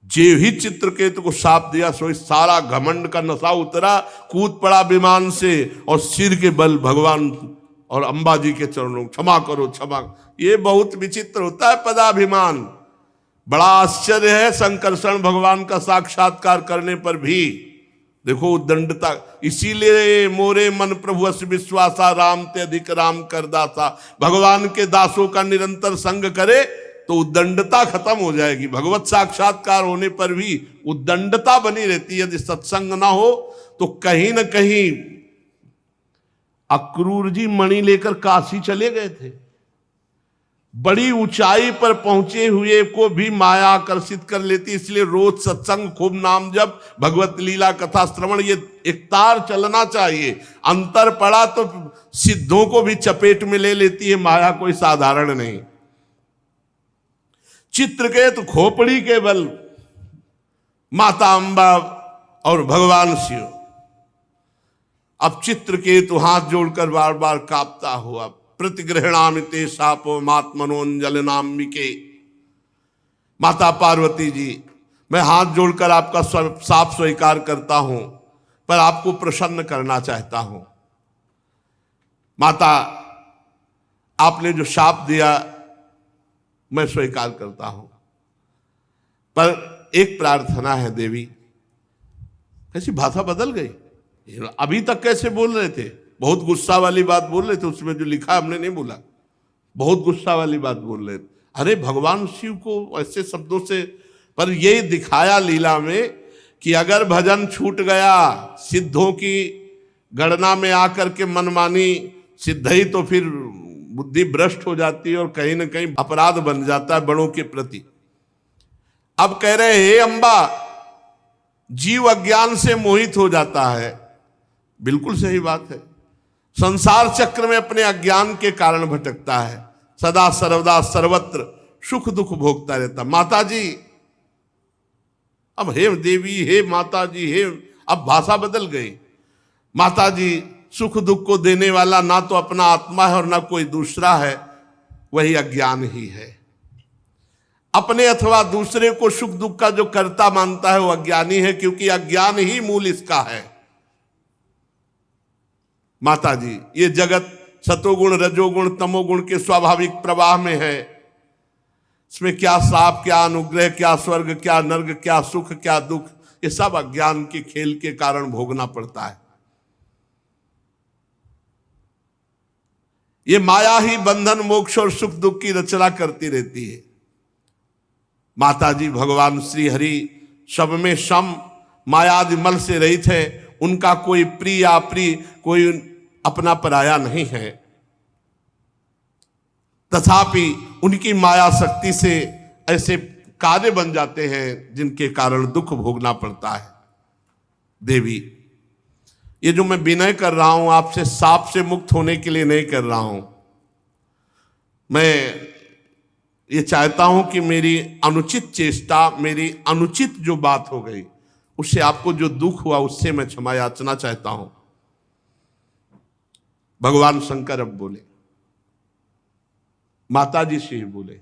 जे ही चित्रकेतु को शाप दिया, सो सारा घमंड का नशा उतरा, कूद पड़ा विमान से और सिर के बल भगवान और अंबा जी के चरणों, क्षमा करो क्षमा। ये बहुत विचित्र होता है पदाभिमान। बड़ा आश्चर्य है, संकर्षण भगवान का साक्षात्कार करने पर भी देखो उद्दंडता। इसीलिए मोरे मन प्रभु अस विश्वासा, राम ते अधिक राम कर दासा। भगवान के दासों का निरंतर संग करे तो उद्दंडता खत्म हो जाएगी। भगवत साक्षात्कार होने पर भी उद्दंडता बनी रहती है। यदि सत्संग ना हो तो कहीं ना कहीं अक्रूर जी मणि लेकर काशी चले गए थे। बड़ी ऊंचाई पर पहुंचे हुए को भी माया आकर्षित कर लेती, इसलिए रोज सत्संग, खूब नाम जप, भगवत लीला कथा श्रवण, ये एक तार चलना चाहिए। अंतर पड़ा तो सिद्धों को भी चपेट में ले लेती है माया, कोई साधारण नहीं। चित्रकेतु खोपड़ी के बल माता अंबा और भगवान शिव। अब चित्रकेतु हाथ जोड़कर बार बार कांपता हुआ, प्रतिगृहणामिते शापो मात्मनोंजलनाम्बिके। माता पार्वती जी, मैं हाथ जोड़कर आपका साप स्वीकार करता हूं, पर आपको प्रसन्न करना चाहता हूं। माता, आपने जो शाप दिया मैं स्वीकार करता हूं, पर एक प्रार्थना है देवी। कैसी भाषा बदल गई। अभी तक कैसे बोल रहे थे, बहुत गुस्सा वाली बात बोल रहे थे, उसमें जो लिखा हमने नहीं बोला, बहुत गुस्सा वाली बात बोल रहे थे। अरे भगवान शिव को ऐसे शब्दों से, पर यही दिखाया लीला में कि अगर भजन छूट गया, सिद्धों की गणना में आकर के मनमानी सिद्ध ही, तो फिर बुद्धि भ्रष्ट हो जाती है और कहीं ना कहीं अपराध बन जाता है बड़ों के प्रति। अब कह रहे, हे अंबा, जीव अज्ञान से मोहित हो जाता है। बिल्कुल सही बात है। संसार चक्र में अपने अज्ञान के कारण भटकता है, सदा सर्वदा सर्वत्र सुख दुख भोगता रहता। माता जी, अब हे देवी, हे माता जी, हे, अब भाषा बदल गई। माता जी, सुख दुख को देने वाला ना तो अपना आत्मा है और ना कोई दूसरा है, वही अज्ञान ही है। अपने अथवा दूसरे को सुख दुख का जो कर्ता मानता है वो अज्ञानी है, क्योंकि अज्ञान ही मूल इसका है। माता जी, ये जगत सतोगुण रजोगुण तमोगुण के स्वाभाविक प्रवाह में है। इसमें क्या श्राप, क्या अनुग्रह, क्या स्वर्ग, क्या नर्क, क्या सुख, क्या दुख, ये सब अज्ञान के खेल के कारण भोगना पड़ता है। ये माया ही बंधन मोक्ष और सुख दुख की रचना करती रहती है। माता जी, भगवान श्री हरि सब में सम मायादि मल से रहित है। उनका कोई प्रिय अप्रिय, कोई अपना पराया नहीं है। तथापि उनकी माया शक्ति से ऐसे कार्य बन जाते हैं जिनके कारण दुख भोगना पड़ता है। देवी, ये जो मैं विनय कर रहा हूं आपसे, साप से मुक्त होने के लिए नहीं कर रहा हूं। मैं ये चाहता हूं कि मेरी अनुचित चेष्टा, मेरी अनुचित जो बात हो गई, उससे आपको जो दुख हुआ उससे मैं क्षमा याचना चाहता हूं। भगवान शंकर अब बोले, माता जी से ही बोले,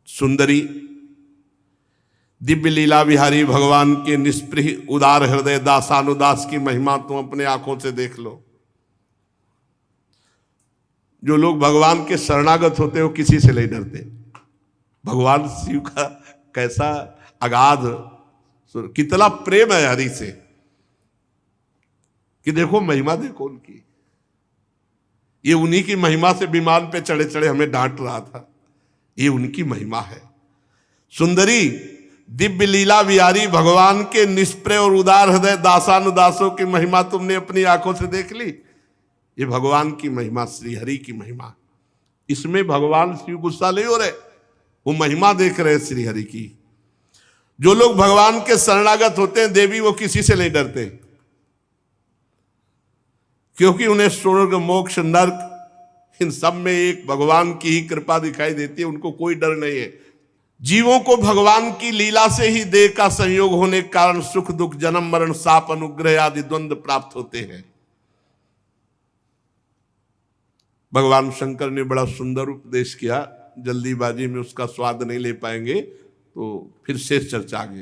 सुंदरी, दिव्य लीला विहारी भगवान के निष्प्रिय उदार हृदय दासानुदास की महिमा तुम अपने आंखों से देख लो। जो लोग भगवान के शरणागत होते हो किसी से नहीं डरते। भगवान शिव का कैसा अगाध, कितना प्रेम है हरि से, कि देखो महिमा देखो उनकी। ये उन्हीं की महिमा से विमान पे चढ़े चढ़े हमें डांट रहा था। ये उनकी महिमा है। सुंदरी, दिव्य लीला विहारी भगवान के निष्प्रिय और उदार हृदय दासानुदासों की महिमा तुमने अपनी आंखों से देख ली। ये भगवान की महिमा, श्री हरि की महिमा। इसमें भगवान शिव गुस्सा नहीं हो रहे, वो महिमा देख रहे श्री हरि की। जो लोग भगवान के शरणागत होते हैं देवी, वो किसी से नहीं डरते, क्योंकि उन्हें स्वर्ग मोक्ष नर्क इन सब में एक भगवान की ही कृपा दिखाई देती है। उनको कोई डर नहीं है। जीवों को भगवान की लीला से ही देह का संयोग होने के कारण सुख दुख, जन्म मरण, शाप, अनुग्रह आदि द्वंद्व प्राप्त होते हैं। भगवान शंकर ने बड़ा सुंदर उपदेश किया। जल्दीबाजी में उसका स्वाद नहीं ले पाएंगे, तो फिर शेष चर्चा आगे।